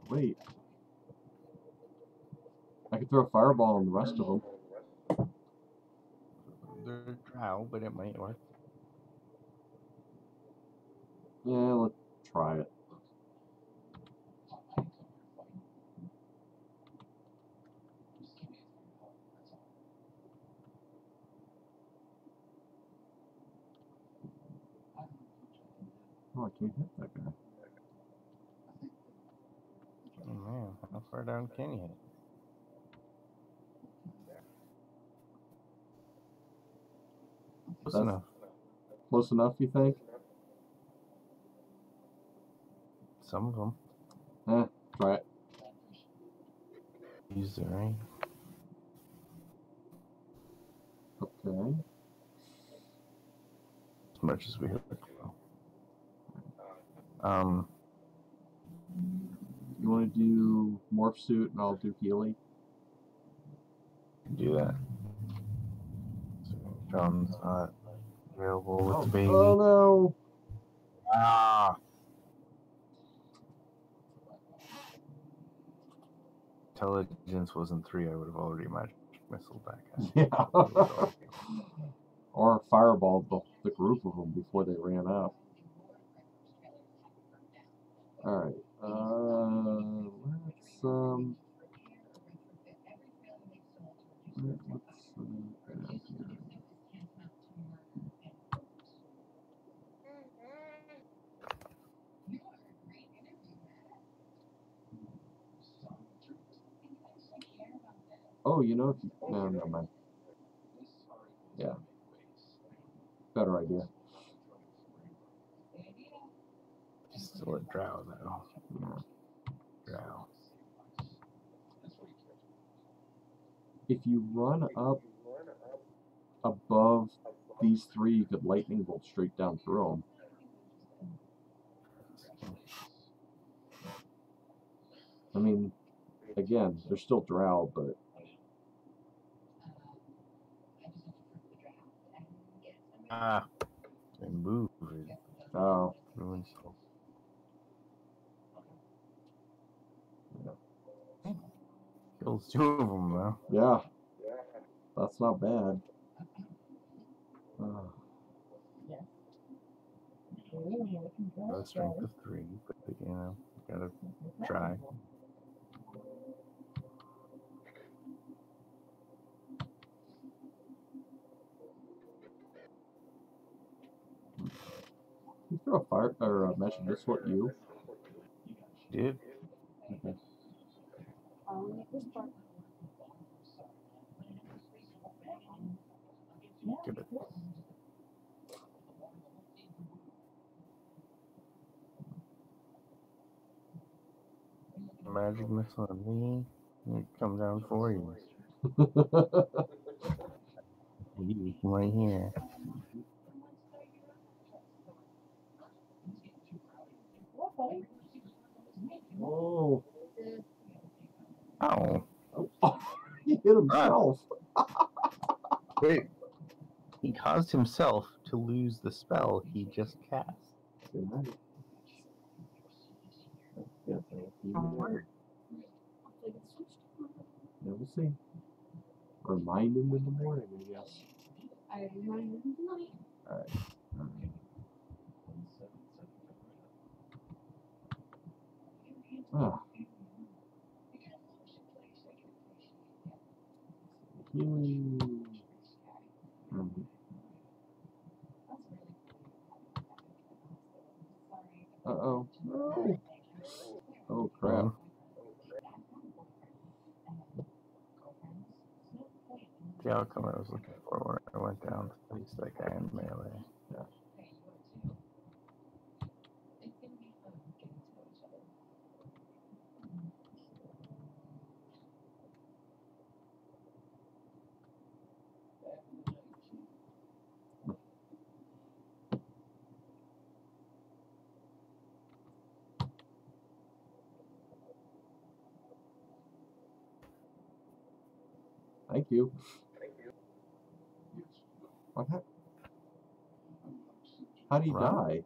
Wait. I could throw a fireball on the rest of them. They're drow, but it might work. Yeah, let's try it. Oh, I can't hit that guy. Oh man, how far down can you hit? Close That's enough. close enough, you think? Some of them. Try it. Use the ring. Okay. As much as we hope. You want to do morph suit and I'll do Healy? Do that. So John's not available with the baby. Oh no! Ah! Intelligence wasn't 3, I would have already magic missile back at Yeah. Or fireballed the group of them before they ran up. Alright. Let's oh, you know, no, never mind. Yeah. Better idea. Still a drow though. Yeah. Drow. If you run up above these 3, you could lightning bolt straight down through them. I mean, again, they're still drow, but Ah! They move. oh, Ruins. Kills 2 of them though. yeah, that's not bad. Got a strength of 3, but you know, gotta try. You throw a fire or a magic missile at you? Did? Okay. Good. Magic missile on me. It come down for you. You right here. Oh. Oh. Oh, he hit himself. Wait. He caused himself to lose the spell he just cast. Good night. Yeah, we'll see. Remind him in the morning, I guess. I remind him tonight. Alright. Ah. Healing. Uh-oh. No. Oh, crap. The outcome I was looking for when I went down to face that guy in melee. Yeah. Thank you. What happened? How did he die?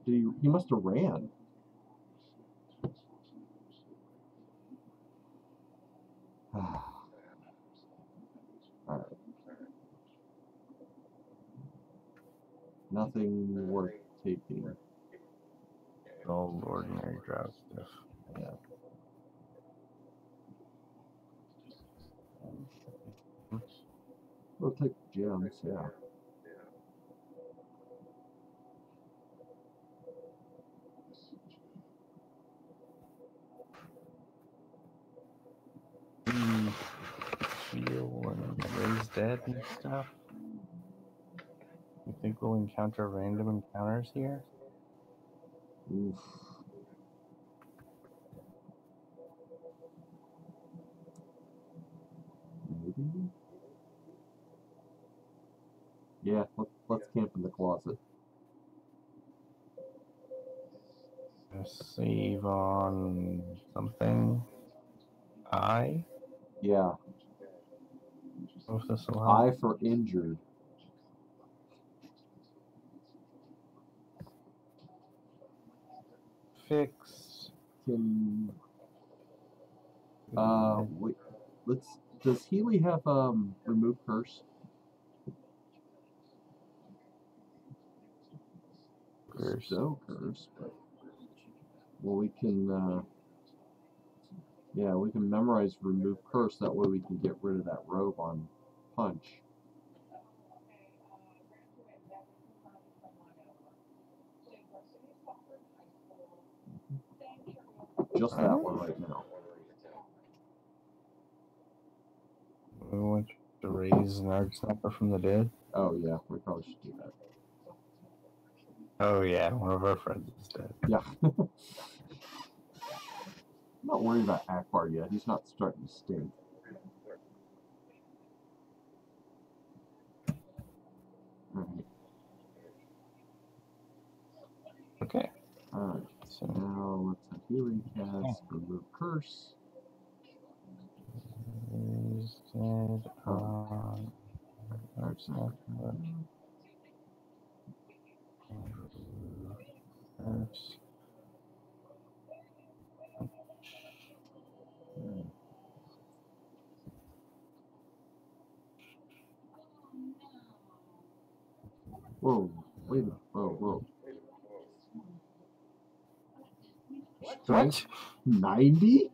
He must have ran. Alright. Nothing worth taking. Old ordinary drought stuff. Yeah. We'll take gems, yeah. Heal and raise dead and stuff. You think we'll encounter random encounters here? Oof. Maybe? Yeah, let's camp in the closet. Save on something. I? Yeah. If this will help. I for injured. Fix. Can wait, does Healy have remove curse? Curse. So curse, but well we can yeah, we can memorize remove curse, that way we can get rid of that robe on punch. Just that one right now. We want to raise an arc sniper from the dead. Oh yeah, we probably should do that. Oh yeah, one of our friends is dead. Yeah. I'm not worried about Akbar yet. He's not starting to stink. Alright. Okay. Alright. So Now let's have healing cast, remove curse. raise dead on arc sniper. Curse. Whoa, wait a minute. Whoa. Strength 90?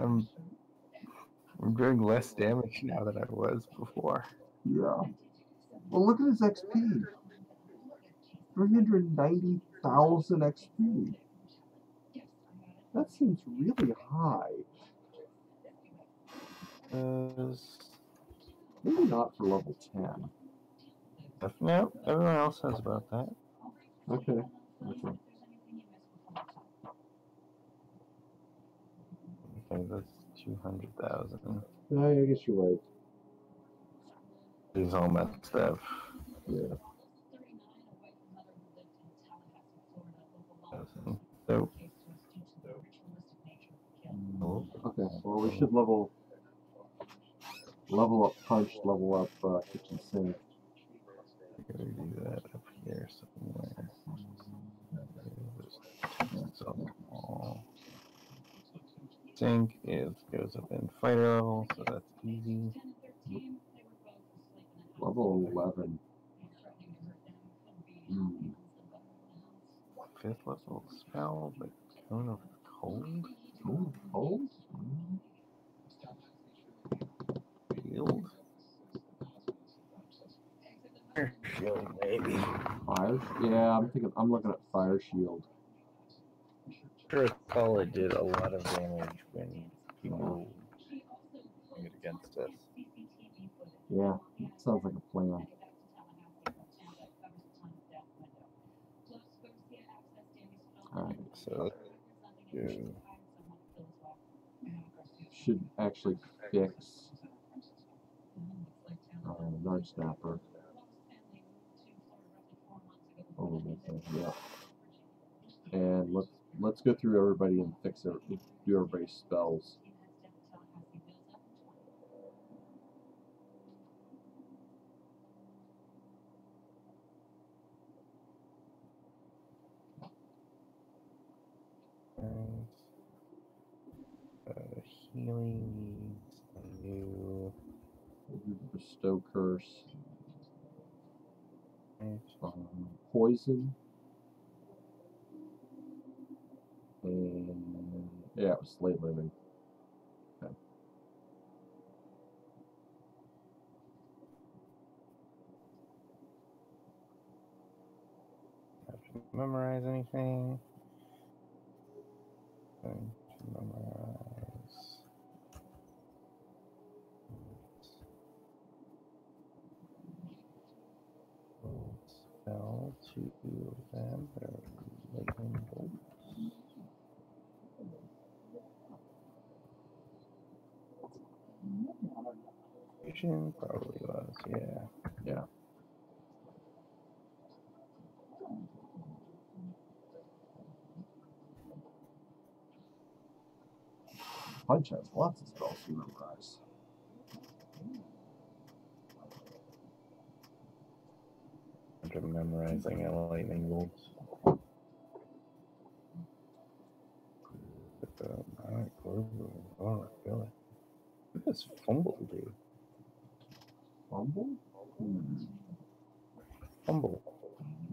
I'm doing less damage now than I was before. Yeah. Well, look at his XP. 390,000 XP. That seems really high. Maybe not for level 10. No, everyone else has about that. Okay. Okay, that's 200,000. Yeah, I guess you're right. He's all messed up. Yeah. So, Okay, well we should level up punch, level up kitchen sink. I gotta do that up here somewhere. So, Sync is goes up in fighter level, so that's easy. Level 11. Mm. 5th level spell, but Cone of Cold? Ooh, cold? Shield? Fire Shield, maybe. Fire? Yeah, I'm looking at Fire Shield. I recall it did a lot of damage when people using it against us. Yeah, sounds like a plan. Alright, So let's do should actually fix Nard Snapper. Oh, yeah. And let's go through everybody and fix it. Do everybody's spells. healing needs a new Bestow Curse. Poison. And yeah, it was Slate Living. Okay. have to memorize anything. Going to memorize. Spell to them. They're lightning bolts. Vision probably was, yeah. Yeah. Punch has lots of spells to memorize. After memorizing a lightning bolts. Alright, oh, really? What does fumble do? Fumble? Fumble.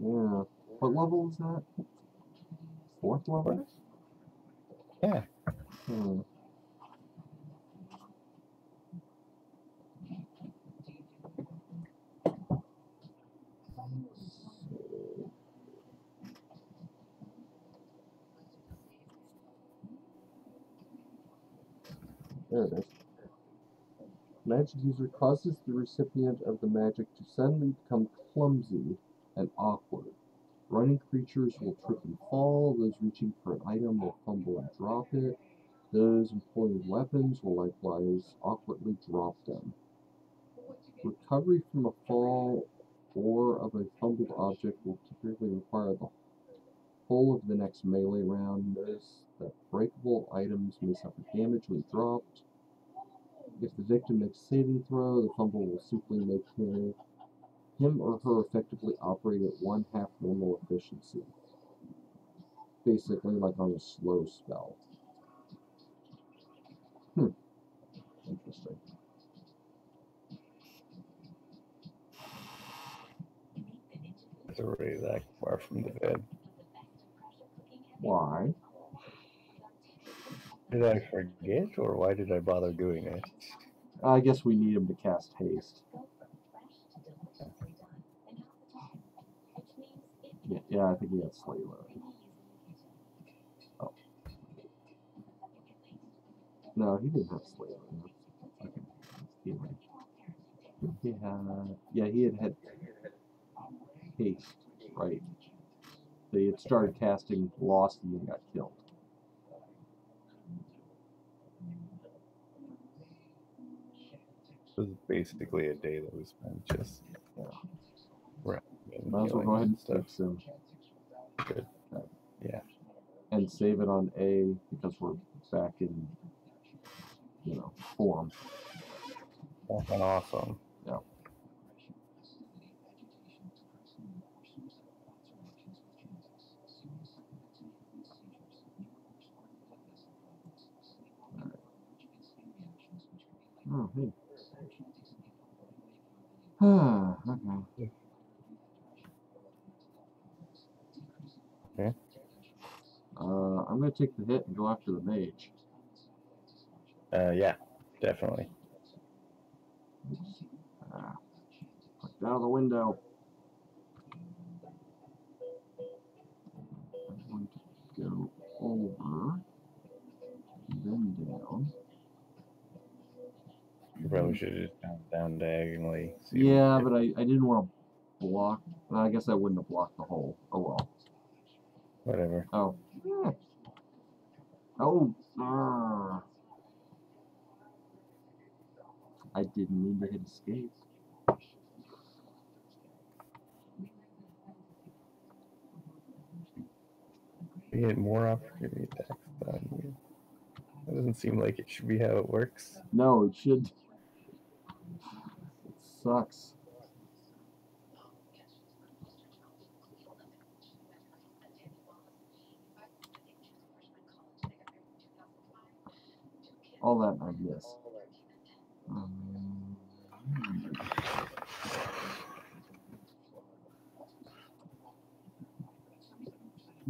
Yeah. What level is that? 4th level? Yeah. There it is. Magic user causes the recipient of the magic to suddenly become clumsy and awkward. Running creatures will trip and fall. Those reaching for an item will fumble and drop it. Those employing weapons will likewise awkwardly drop them. Recovery from a fall or of a fumbled object will typically require the whole of the next melee round. Notice that breakable items may suffer damage when dropped. If the victim makes a saving throw, the fumble will simply make him or her effectively operate at 1/2 normal efficiency. Basically like on a slow spell. Interesting. It's already that far from the bed. Why? Did I forget, or why did I bother doing it? I guess we need him to cast haste. Yeah, I think he had Slay Living. Oh. No, he didn't have Slay Living. Okay. He had haste, right? They had started casting, lost, and then got killed. It was basically a day that we spent just Might as well go ahead and fix him. Good. Yeah. And save it on A because we're back in, form. Fucking awesome. Yeah. Oh, hey. Okay. Okay. I'm gonna take the hit and go after the mage. Yeah, definitely. Oops. Clicked out of the window. I'm going to go over, then down. You probably should have just gone down diagonally. Yeah, but I didn't want to block. Well, I guess I wouldn't have blocked the hole. Oh well. Whatever. Oh. Yeah. Oh. I didn't mean to hit escape. You get more opportunity attacks on you. That doesn't seem like it should be how it works. No, it should. It sucks. All that I miss.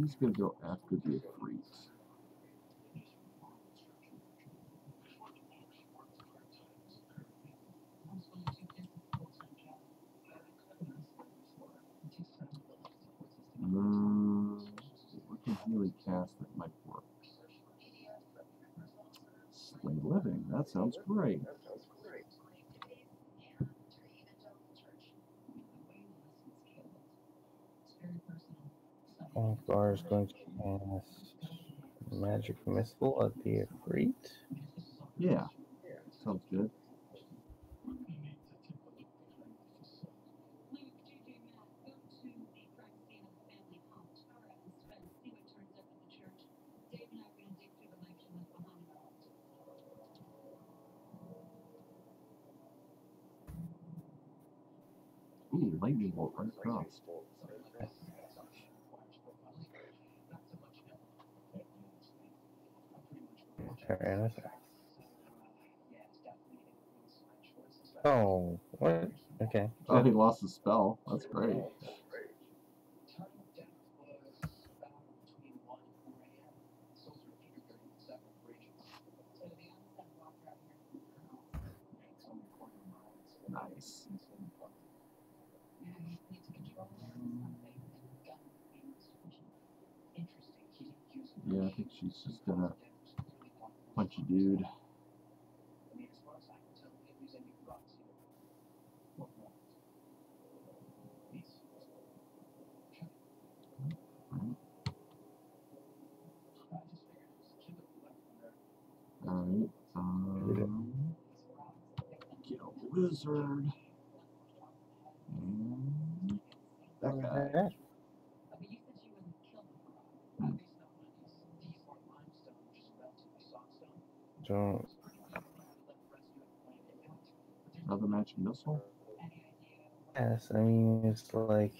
He's gonna go after the Efreet. What can he really cast that might work? Slay Living. That sounds great. Bar is going to cast Magic Missile at the Efreet. Yeah, sounds good. Ooh, lightning bolt right across. Turn attack. Oh, what? Okay. Oh, he lost the spell. That's great. Nice. Yeah, I think she's just gonna punch a dude. Alright, kill the wizard. And that guy. Don't. Another magic missile? Yes, I mean, it's like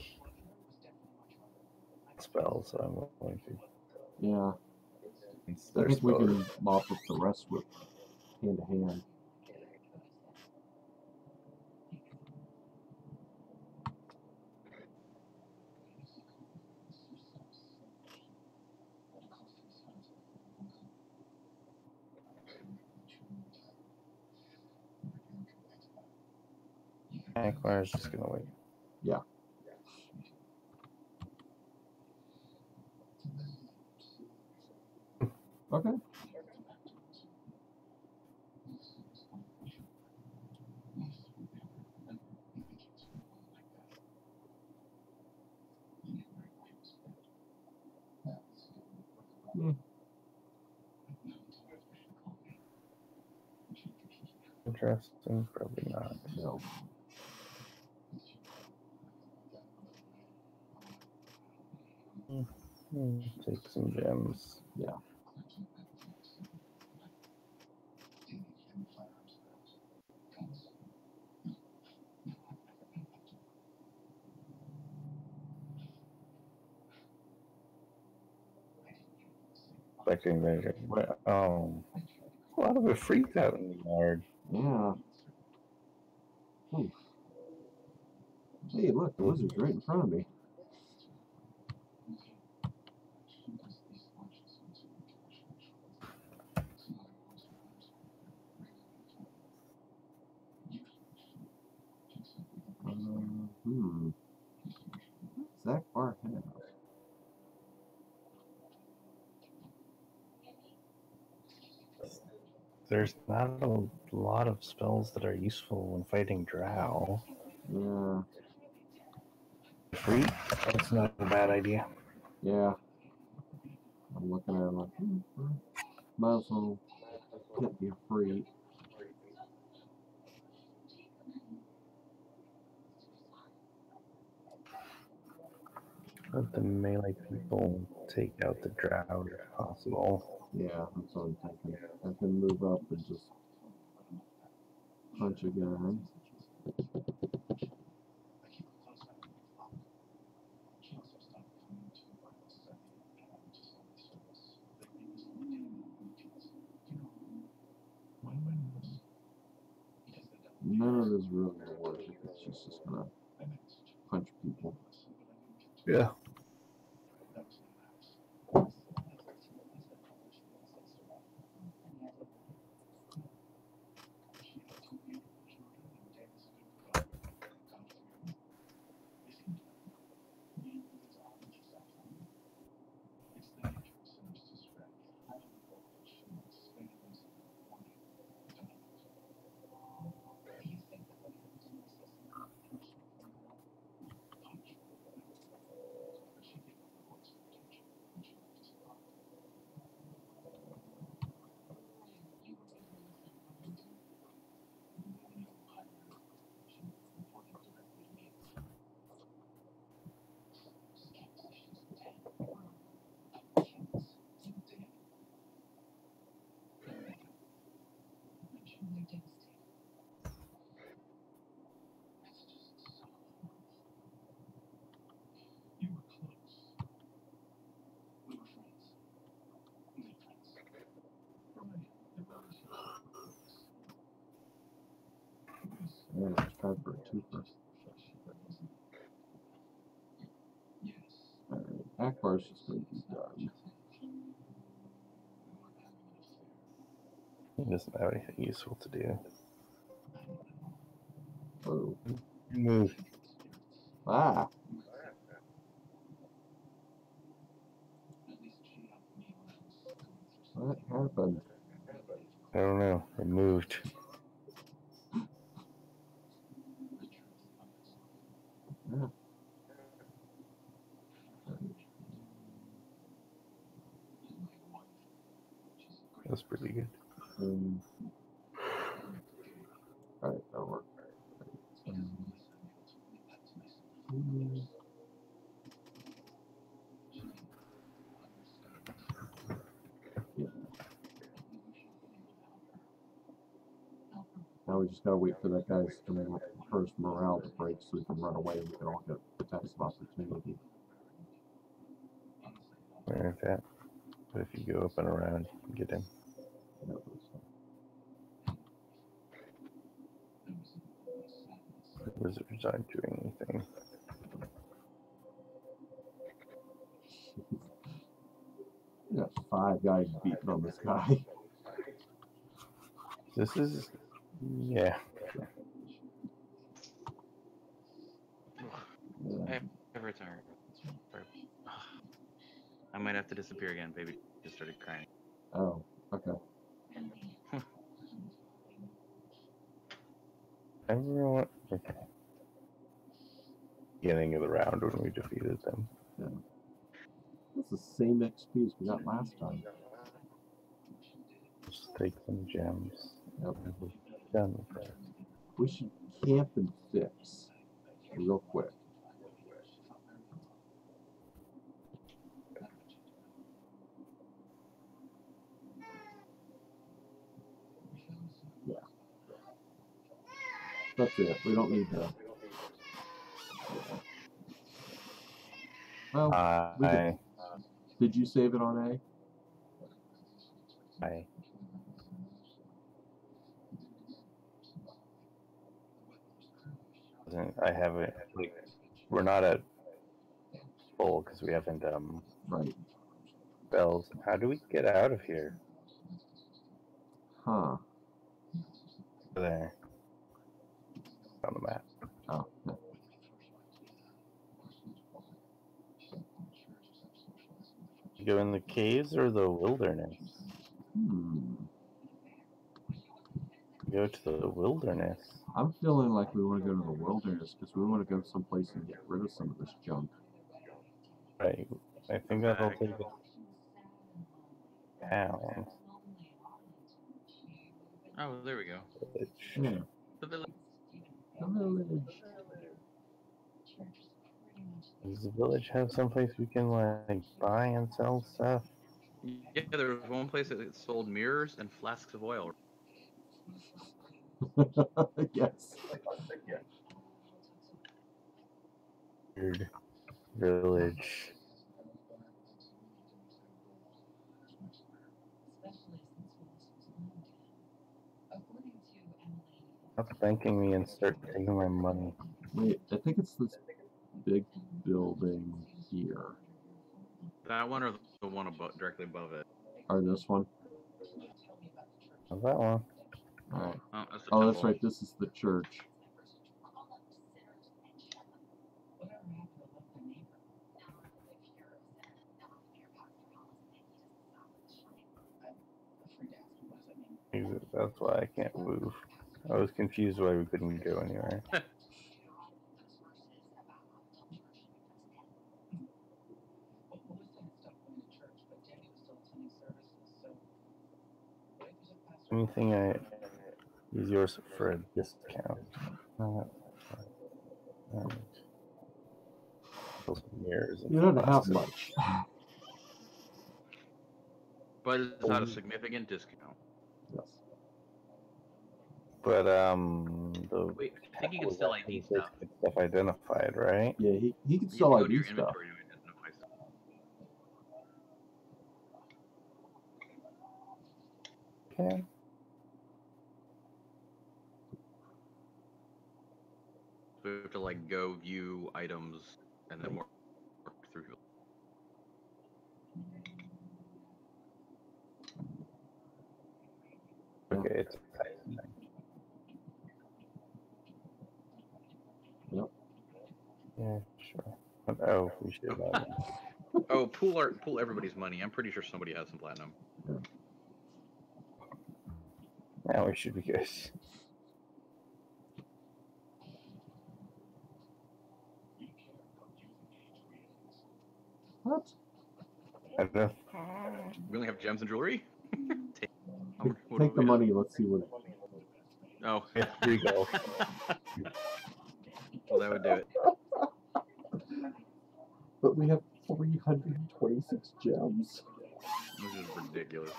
spells, so I'm going to. Yeah. It's I their think we spell. can mop up the rest with hand to hand. Aquar's just gonna wait. Yeah. Okay. Interesting, probably not. No. Take some gems. Yeah. Expecting measure. Oh, a lot of it freaked out in the yard. Yeah. Oof. Hey, look, the wizard's right in front of me. Zach Bar have? There's not a lot of spells that are useful when fighting drow. Yeah. Free? That's not a bad idea. Yeah. I'm looking at it like, might as well get me free. Let the melee people take out the drow if possible. Yeah, that's what I'm thinking. I can move up and just punch again. None of this really gonna work if she's just gonna punch people. Yeah. Yeah, let's try for a twofer. Alright, Akbar's just gonna be done. He doesn't have anything useful to do. Whoa. Move. Ah! What happened? I don't know. It moved. Yeah. That's pretty good. Alright, that'll work. Yeah. Now we just gotta wait for that guy's first morale to break so we can run away and we can all get attacks of opportunity. Like that. But if you go up and around, you can get him. The wizards aren't doing anything. We got 5 guys beating on this guy. This is, yeah. I've returned. I might have to disappear again. Baby just started crying. Oh, okay. Everyone, okay. Beginning of the round when we defeated them. Yeah. That's the same XP as we got last time. Just take some gems. Yep. Done with that. We should camp and fix real quick. Yeah. That's it. We don't need to. Well, we did. Did you save it on A? I haven't. Like, we're not at full because we haven't Right. bells. How do we get out of here? Huh. There. On the map. Oh. Yeah. You go in the caves or the wilderness? Hmm. Go to the wilderness. I'm feeling like we want to go to the wilderness because we want to go someplace and get rid of some of this junk. Right. I think that'll take us down. Oh, there we go. Yeah. The village. The village. Does the village have someplace we can like buy and sell stuff? Yeah, there was one place that sold mirrors and flasks of oil. Yes. Weird village. Stop thanking me and start taking my money. Wait, I think it's this big building here. That one or the one above, directly above it? Or this one? How's that one? Alright. Oh, that's the Oh, temple. that's right. This is the church. That's why I can't move. I was confused why we couldn't go anywhere. Anything I use yours for a discount. Those mirrors and You don't have flasks. much. But it's not a significant discount. Yes. But the Wait, I think you can still ID stuff. stuff identified, right? Yeah, he can You still have to go to ID your stuff. inventory to identify stuff. Okay. So we have to like go view items and then work through. Okay, it's Yep. yeah, sure. Oh, we should have that. Oh, pool everybody's money. I'm pretty sure somebody has some platinum. Now we should be good. What? I don't know. We only have gems and jewelry. Take, Take the money. Let's see what. Oh, We have 3 gold. well, that would do it. But we have 326 gems. Which is ridiculous.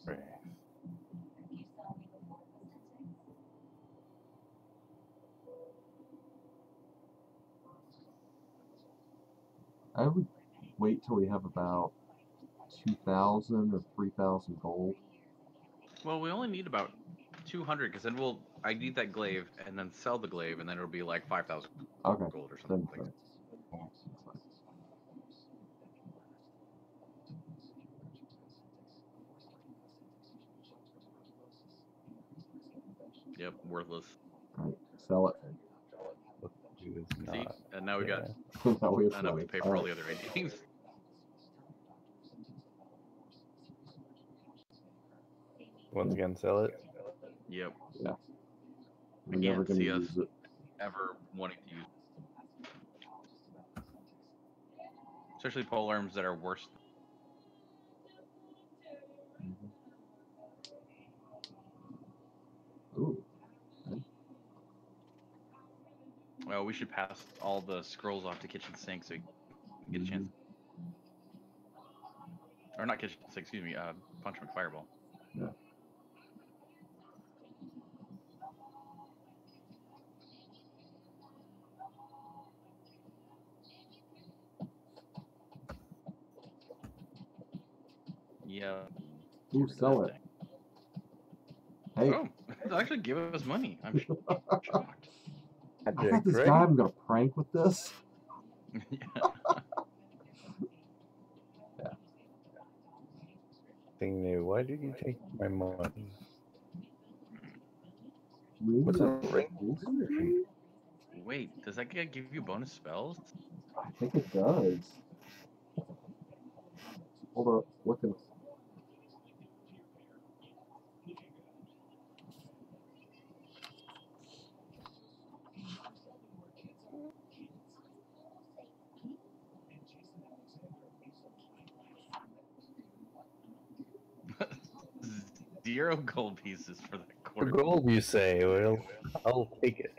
Right. I would wait till we have about 2,000 or 3,000 gold. Well, we only need about 200 because then we'll ID that glaive and then sell the glaive and then it'll be like 5,000 Okay. gold or Then something. Yep, worthless. Alright, sell it. See, and now we got Now we have enough to money. pay for all the other IDs. Once again, sell it. Yep. Yeah. I We're never can't going to see us use it. ever wanting to use, especially pole arms that are worse. Ooh. Well, we should pass all the scrolls off to kitchen sink so we can get a chance. Or not kitchen sink, excuse me, punch him fireball. Yeah. Yeah. Ooh, sell it. Hey, Oh, it'll actually give us money. I'm shocked. I got this guy I'm gonna prank with this. Yeah. Thing new. Why did you take my money? What's a ring? Wait, does that guy give you bonus spells? I think it does. Hold up, looking. Zero gold pieces for that For quarter. gold, you say? Well, I'll take it.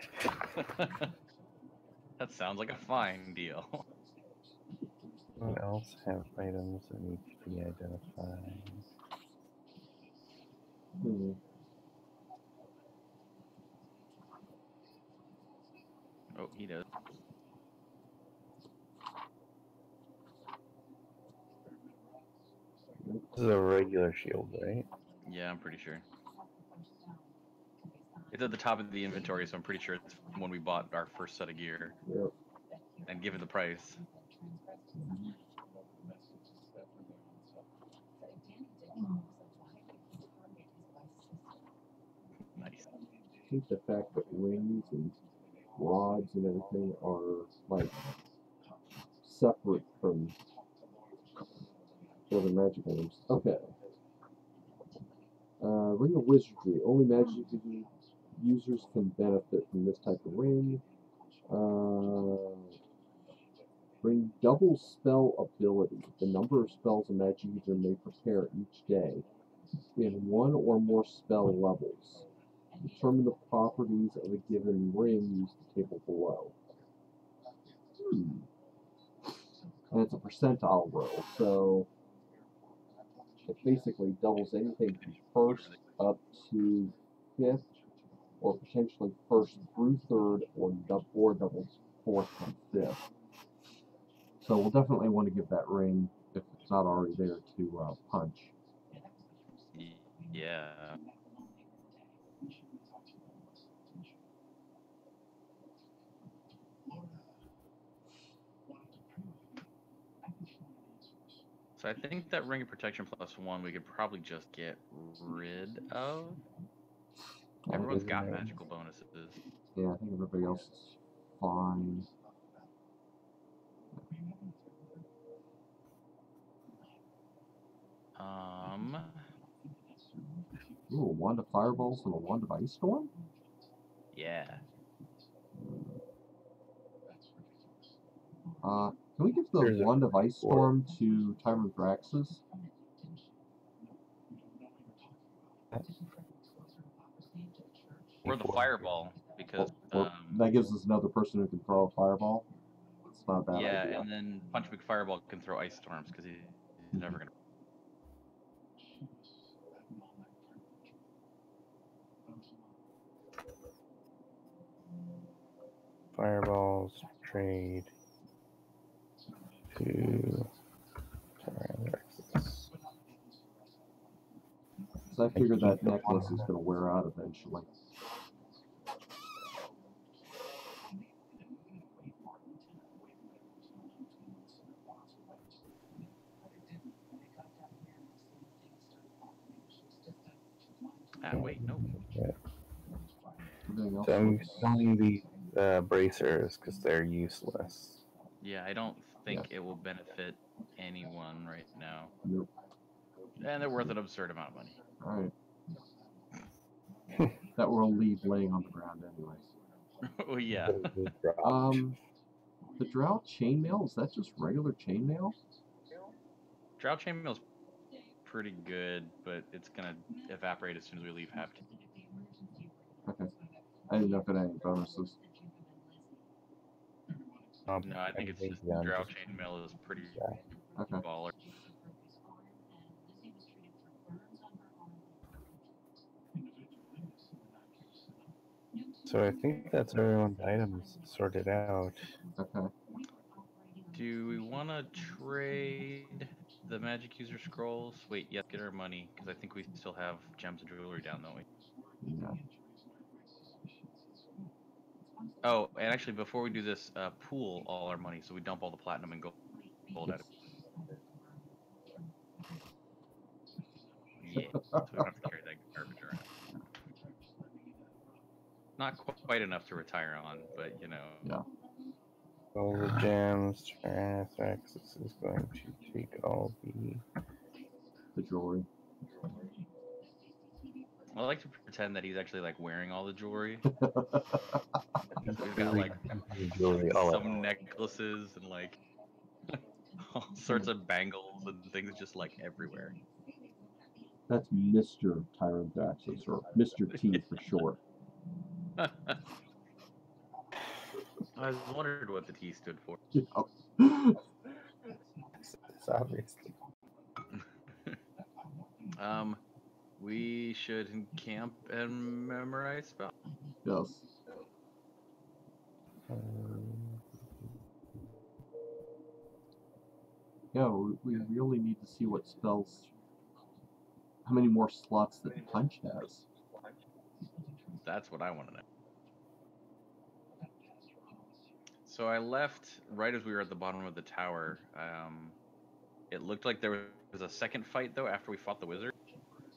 That sounds like a fine deal. What else have items that need to be identified? Oh, he does. This is a regular shield, right? Yeah, I'm pretty sure. It's at the top of the inventory, so I'm pretty sure it's from when we bought our first set of gear. Yep. And given the price. Nice. I think the fact that rings and rods and everything are like separate from other magic items. Okay. Ring of Wizardry. Only magic users can benefit from this type of ring. Bring double spell ability. The number of spells a magic user may prepare each day in one or more spell levels. Determine the properties of a given ring. Use the table below. And it's a percentile roll, so it basically doubles anything from first up to fifth, or potentially first through third, or doubles fourth and fifth. So we'll definitely want to give that ring, if it's not already there, to Punch. Yeah. So I think that ring of protection +1 we could probably just get rid of. Everyone's got magical bonuses. Yeah, I think everybody else is fine. Ooh, a wand of fireballs and a wand of ice storm? Yeah. Can we give the wand of ice storm to Timer Draxus? Or the fireball, because that gives us another person who can throw a fireball. It's not a bad yeah, idea. and then Punch McFireball can throw ice storms because he's never gonna. Fireballs trade to. So I figure that necklace is going to wear out eventually. Wait, no. Yeah. Everything else So I'm looks... selling these bracers because they're useless. Yeah, I don't think it will benefit anyone right now. Nope. And they're worth an absurd amount of money. Alright. That we'll leave laying on the ground anyways. Oh, yeah. The Drow chainmail, is that just regular chainmail? Drow chainmail's pretty good, but it's gonna evaporate as soon as we leave Hapt. Okay. I didn't know if it had any bonuses. No, I think it's just Drow chainmail is pretty baller. So I think that's everyone's items sorted out. Okay. Do we want to trade the magic user scrolls. Wait, yeah, get our money, because I think we still have gems and jewelry down, don't we? Yeah. Oh, and actually, before we do this, pool all our money, so we dump all the platinum and gold out of it. Yeah, so we don't have to carry that garbage around. Not quite enough to retire on, but you know. Yeah. All the gems, Tyrannosaurus is going to take all The jewelry. I like to pretend that he's actually like wearing all the jewelry. We've got like jewelry all at some necklaces and like all sorts of bangles and things just like everywhere. That's Mr. Tyrannosaurus, or Mr. T for short. I was wondering what the T stood for. It's obviously. We should camp and memorize spells. Yes. Yeah, we really need to see what spells, how many more slots that Punch has. That's what I want to know. So I left right as we were at the bottom of the tower. It looked like there was a second fight though after we fought the wizard.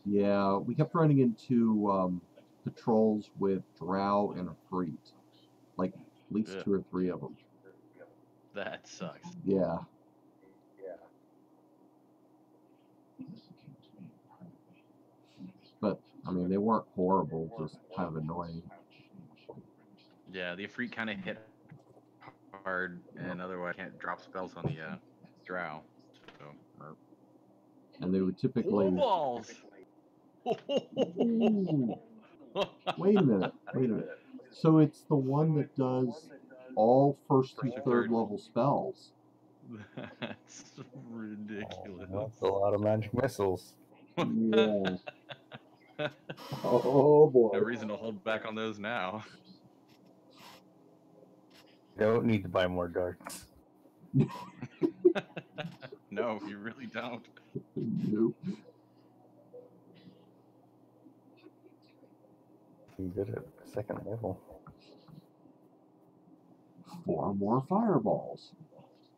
Yeah, we kept running into patrols with Drow and a Freet. Like, at least Ugh. 2 or 3 of them. That sucks. Yeah. But, I mean, they weren't horrible, just kind of annoying. Yeah, the Ifrit kind of hit hard, and otherwise can't drop spells on the drow. So, And they would typically... balls! Ooh. Wait a minute. So it's the one that does all first through third level spells. That's ridiculous. Oh, that's a lot of magic missiles. Yeah. Oh boy. No reason to hold back on those now. You don't need to buy more darts. No, you really don't. Nope. You good at second level. 4 more fireballs.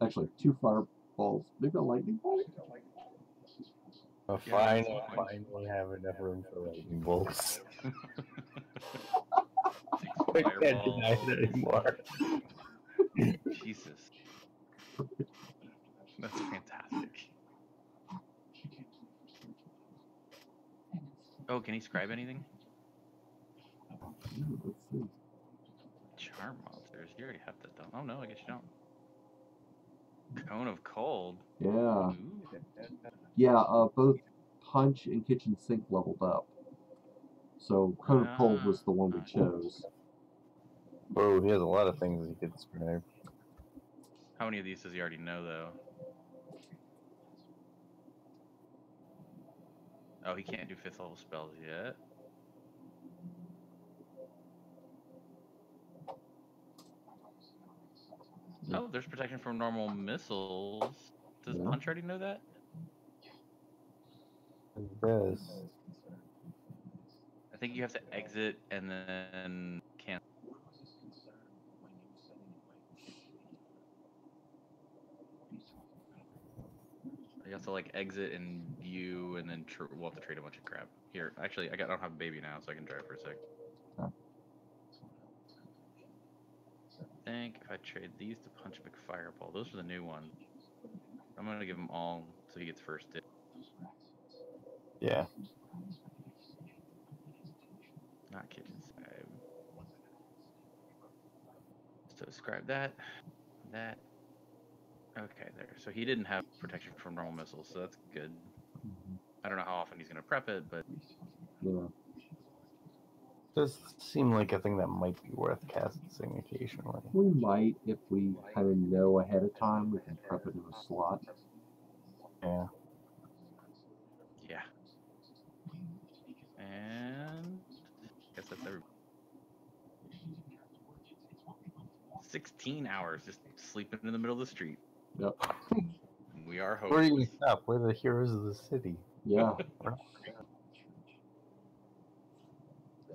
Actually, 2 fireballs. Maybe a lightning bolt? Finally have enough room for lightning bolts. I can't deny it anymore. Jesus. That's fantastic. Oh, can he scribe anything? Ooh, let's see. Charm monsters. You already have that done. Oh no, I guess you don't. Cone of cold. Yeah. Ooh. Yeah, both Punch and Kitchen Sink leveled up. So Cone of Cold was the one we chose. Oh, he has a lot of things he could describe. How many of these does he already know, though? Oh, he can't do 5th level spells yet. Oh, there's protection from normal missiles. Does Yeah. Punch already know that? He does. I think you have to exit and then cancel. You have to like exit and view, and then we'll have to trade a bunch of crap. Here, actually, I don't have a baby now, so I can drive for a sec. Huh. I think if I trade these to Punch McFireball, those are the new ones. I'm gonna give him all so he gets first dibs. Yeah. Not kitchen scribe. So scribe that. Okay, there. So he didn't have protection from normal missiles, so that's good. I don't know how often he's gonna prep it, but Yeah. Does seem like a thing that might be worth casting occasionally. We might, if we kind of know ahead of time, we can prep it in a slot. Yeah. yeah. And I guess that's every 16 hours just sleeping in the middle of the street. Yep. We are Where do you Hobos. stop? We're the heroes of the city. Yeah. We're not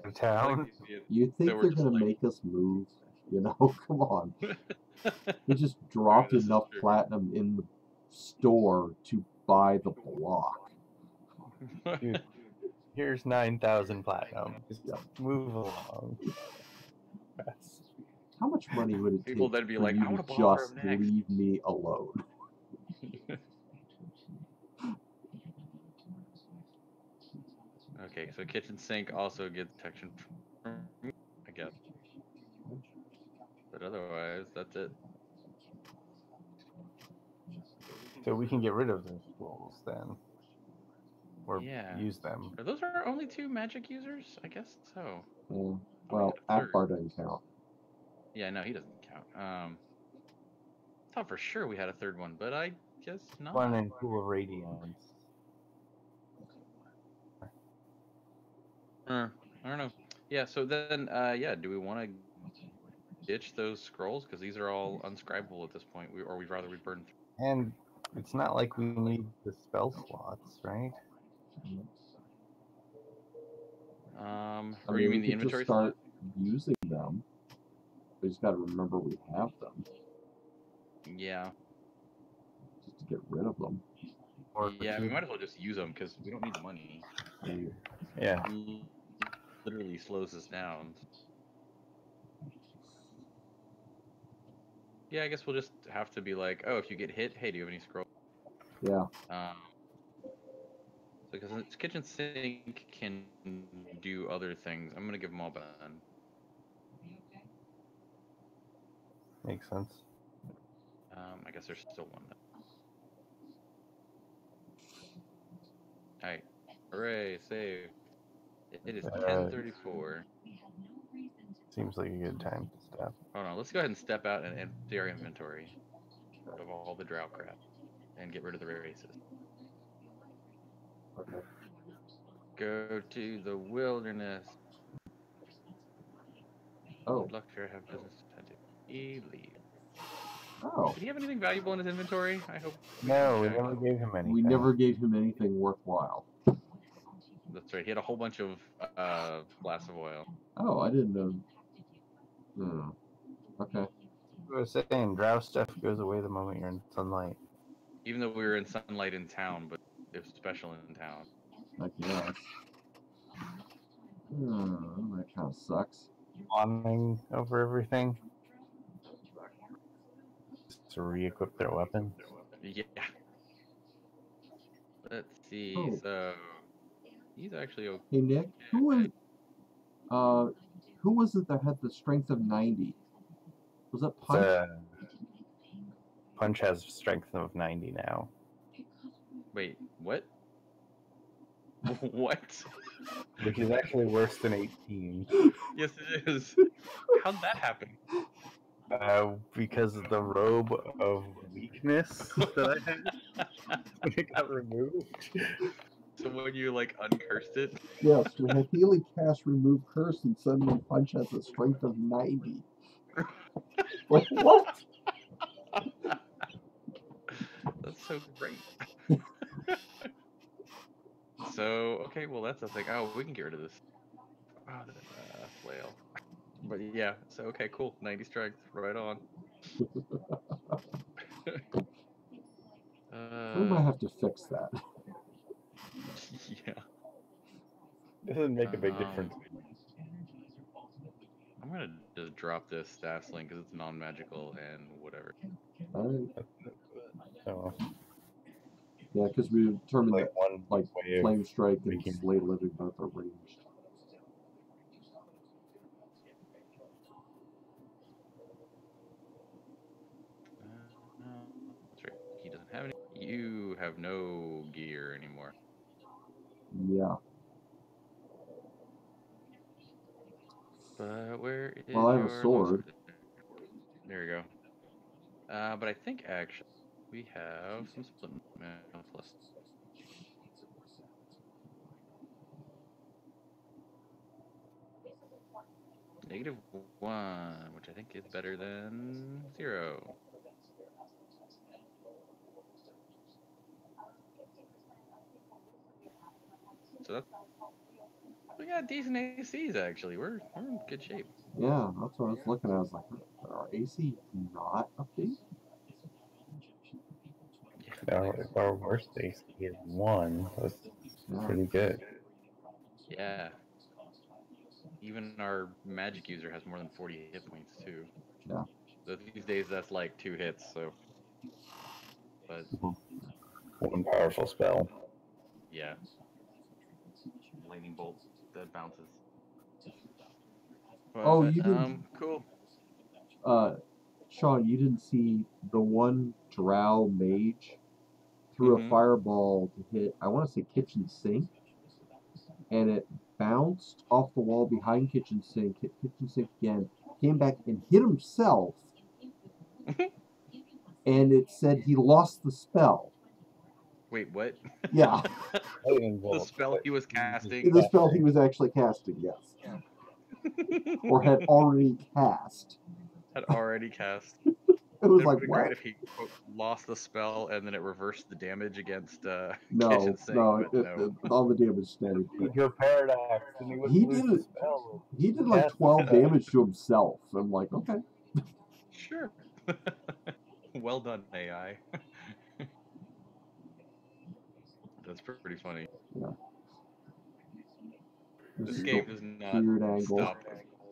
the I town. like the idea. You So think we're they're just gonna like- make us move? You know, come on. We just Alright, dropped this is enough true. platinum in the store to buy the block. Dude, here's 9,000 platinum. Just Yep. move along. Yes. How much money would it People take then be for like, you "I wanna to blow for just him next." leave me alone? Okay, so kitchen sink also gets protection from me, I guess. But otherwise, that's it. So we can get rid of those scrolls then. Or Yeah. use them. Are those our only 2 magic users? I guess so. Well, got a third. Akbar doesn't count. Yeah, no, he doesn't count. Thought for sure we had a third one, but I guess not. One in Pool of Radiance. I don't know. Yeah, so then, yeah, do we want to ditch those scrolls? Because these are all unscribable at this point. Or we'd rather we burn through. And it's not like we need the spell slots, right? Or you mean we the could inventory just start slot? using them. We just got to remember we have them, Yeah. just to get rid of them. Or Yeah, we two- might as well just use them because we don't need the money. Yeah. It literally slows us down. Yeah, I guess we'll just have to be like, oh, if you get hit, hey, do you have any scrolls? Yeah. Because its kitchen sink can do other things. I'm gonna give them all back. Makes sense. I guess there's still one. Alright. Hooray, save. It is 10:34. Seems like a good time to stop. Hold on, let's go ahead and step out and empty our inventory of all the drow crap and get rid of the races. Okay. Go to the wilderness. Oh. Luck sure have business to do. He leave. Oh. Did he have anything valuable in his inventory? I hope. No, we check. never gave him anything. We never gave him anything worthwhile. That's right. He had a whole bunch of glass of oil. Oh, I didn't know. Okay. I was saying, drow stuff goes away the moment you're in sunlight. Even though we were in sunlight in town, but it was special in town. I guess. That kind of sucks. Awning over everything. To re-equip their weapons. Yeah. Let's see. Oh. So he's actually okay. Hey Nick, who was it that had the strength of 90? Was that Punch? Punch has strength of 90 now. Wait, what? What? Which is actually worse than 18. Yes, it is. How'd that happen? Because of the robe of weakness that I had when it got removed. So when you like uncursed it? Yes, we had Healy cast remove curse and suddenly Punch has a strength of 90. Like, what? That's so great. So, okay, well, that's the thing. Oh, we can get rid of this. Oh, the flail. But yeah, so, okay, cool. 90 strength, right on. We might have to fix that. Yeah. Doesn't make a big difference. I'm gonna just drop this staff sling because it's non-magical and whatever. Alright. So, Yeah, because we determined like that one like way of Flame Strike and making- Slay Living both are ranged. That's right. He doesn't have any. You have no gear anymore. Yeah. But where is Well, I have a your sword. longsword? There we go. But I think actually we have some split mail plus. -1, which I think is better than 0. So that's we got decent ACs actually. We're in good shape. Yeah, that's what I was looking at. I was like, our AC not update? If our worst AC is 1, that's Yeah. pretty good. Yeah. Even our magic user has more than 40 hit points too. Yeah. So these days that's like 2 hits. So, but One powerful spell. yeah, lightning bolt that bounces. But, Oh, you didn't. cool. Sean, you didn't see the one drow mage threw a Mhm. fireball to hit, I want to say kitchen sink, and it bounced off the wall behind kitchen sink, hit kitchen sink again, came back and hit himself, and it said he lost the spell. Wait, what? Yeah, Lightning The bolt. spell he was casting. the spell he was actually casting, yes, or had already cast. Had already cast. It was It would like, have been what? great if he quote, lost the spell and then it reversed the damage against No, kitchen sink. no, But no. all the damage stayed. Ego paradox, and he He wouldn't lose did the it. spell. He did like Yes. 12 damage to himself. I'm like, okay. Sure. Well done, AI. That's pretty funny. Yeah. This is game the does not weird angle. stop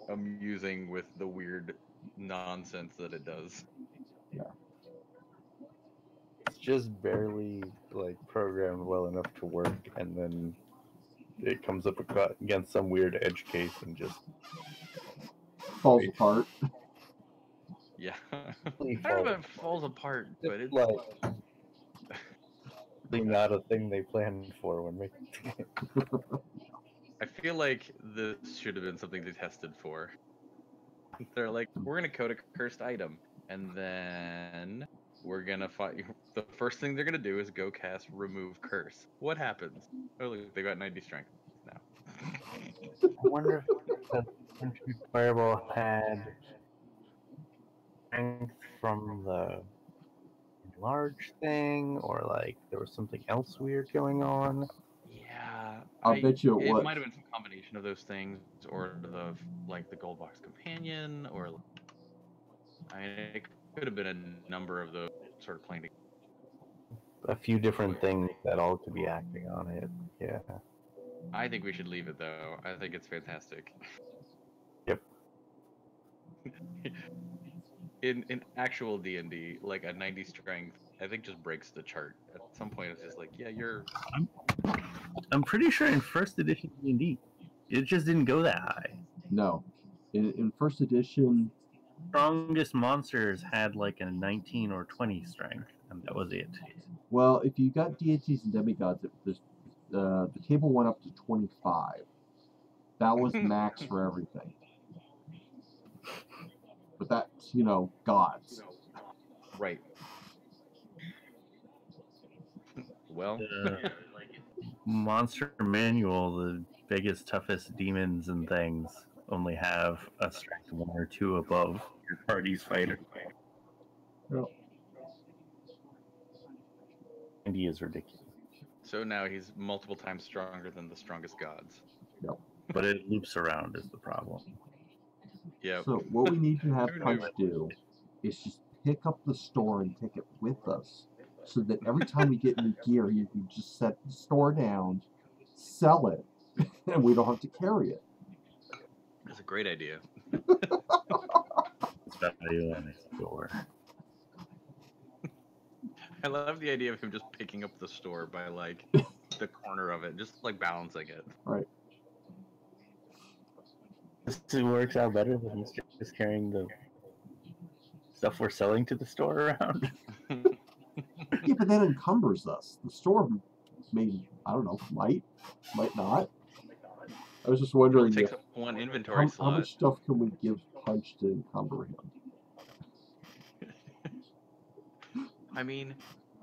amusing with the weird nonsense that it does. It's just barely like programmed well enough to work, and then it comes up against some weird edge case and just Falls apart. Yeah. Really I don't know falls if it falls apart, but it's like not a thing they planned for when making the game. I feel like this should have been something they tested for. They're like, we're gonna code a cursed item, and then we're gonna fight. The first thing they're gonna do is go cast remove curse. What happens? Oh look, they got 90 strength now. I wonder if the Country Fireball had strength from the large thing, or like there was something else weird going on. Yeah, I'll bet you it was. might have been some combination of those things, or the like the gold box companion, or I mean, it could have been a number of those sort of playing together. A few different things that all could be acting on it. Yeah. I think we should leave it though. I think it's fantastic. Yep. In actual D&D, like a 90 strength, I think just breaks the chart. At some point, it's just like, yeah, you're. I'm pretty sure in first edition D&D, it just didn't go that high. No. In first edition, Strongest monsters had like a 19 or 20 strength, and that was it. well, if you got deities and demigods, the table went up to 25. That was max for everything. But that's, gods. Right. Well, The monster manual, the biggest, toughest demons and things only have a strength 1 or 2 above your party's fighter. Yep. 90 is ridiculous. so now he's multiple times stronger than the strongest gods. But it loops around is the problem. Yep. So what we need to have Who Punch knew? do is just pick up the store and take it with us, so that every time we get new gear, you can just set the store down, sell it, and we don't have to carry it. That's a great idea. It's value on its door. I love the idea of him just picking up the store by like the corner of it, just like balancing it. Right. This works out better than just carrying the stuff we're selling to the store around. Yeah, but that encumbers us. The store I don't know, might not. I was just It wondering only takes if, up one inventory how slot. much stuff can we give Punch to encumber him? I mean,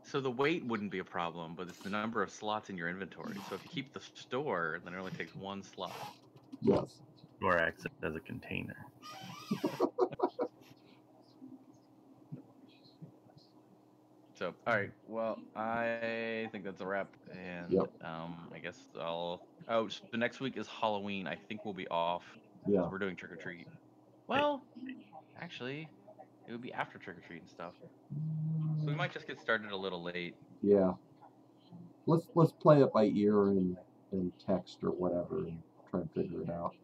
so the weight wouldn't be a problem, but it's the number of slots in your inventory. So if you keep the store, then it only takes 1 slot. Yes. Or acts as a container. So, all right. Well, I think that's a wrap, and Yep. I guess I'll. Oh, so the next week is Halloween. I think we'll be off. 'Cause Yeah. we're doing trick or treat. Well, actually, it would be after trick or treat and stuff. So we might just get started a little late. Yeah. Let's play it by ear and text or whatever and try and figure it out.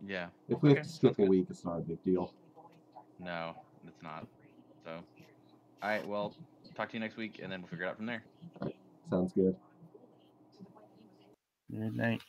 Yeah. If we have Okay, to skip sounds a good. week, it's not a big deal. No, it's not. So, all right. Well, talk to you next week, and then we'll figure it out from there. All right. Sounds good. Good night.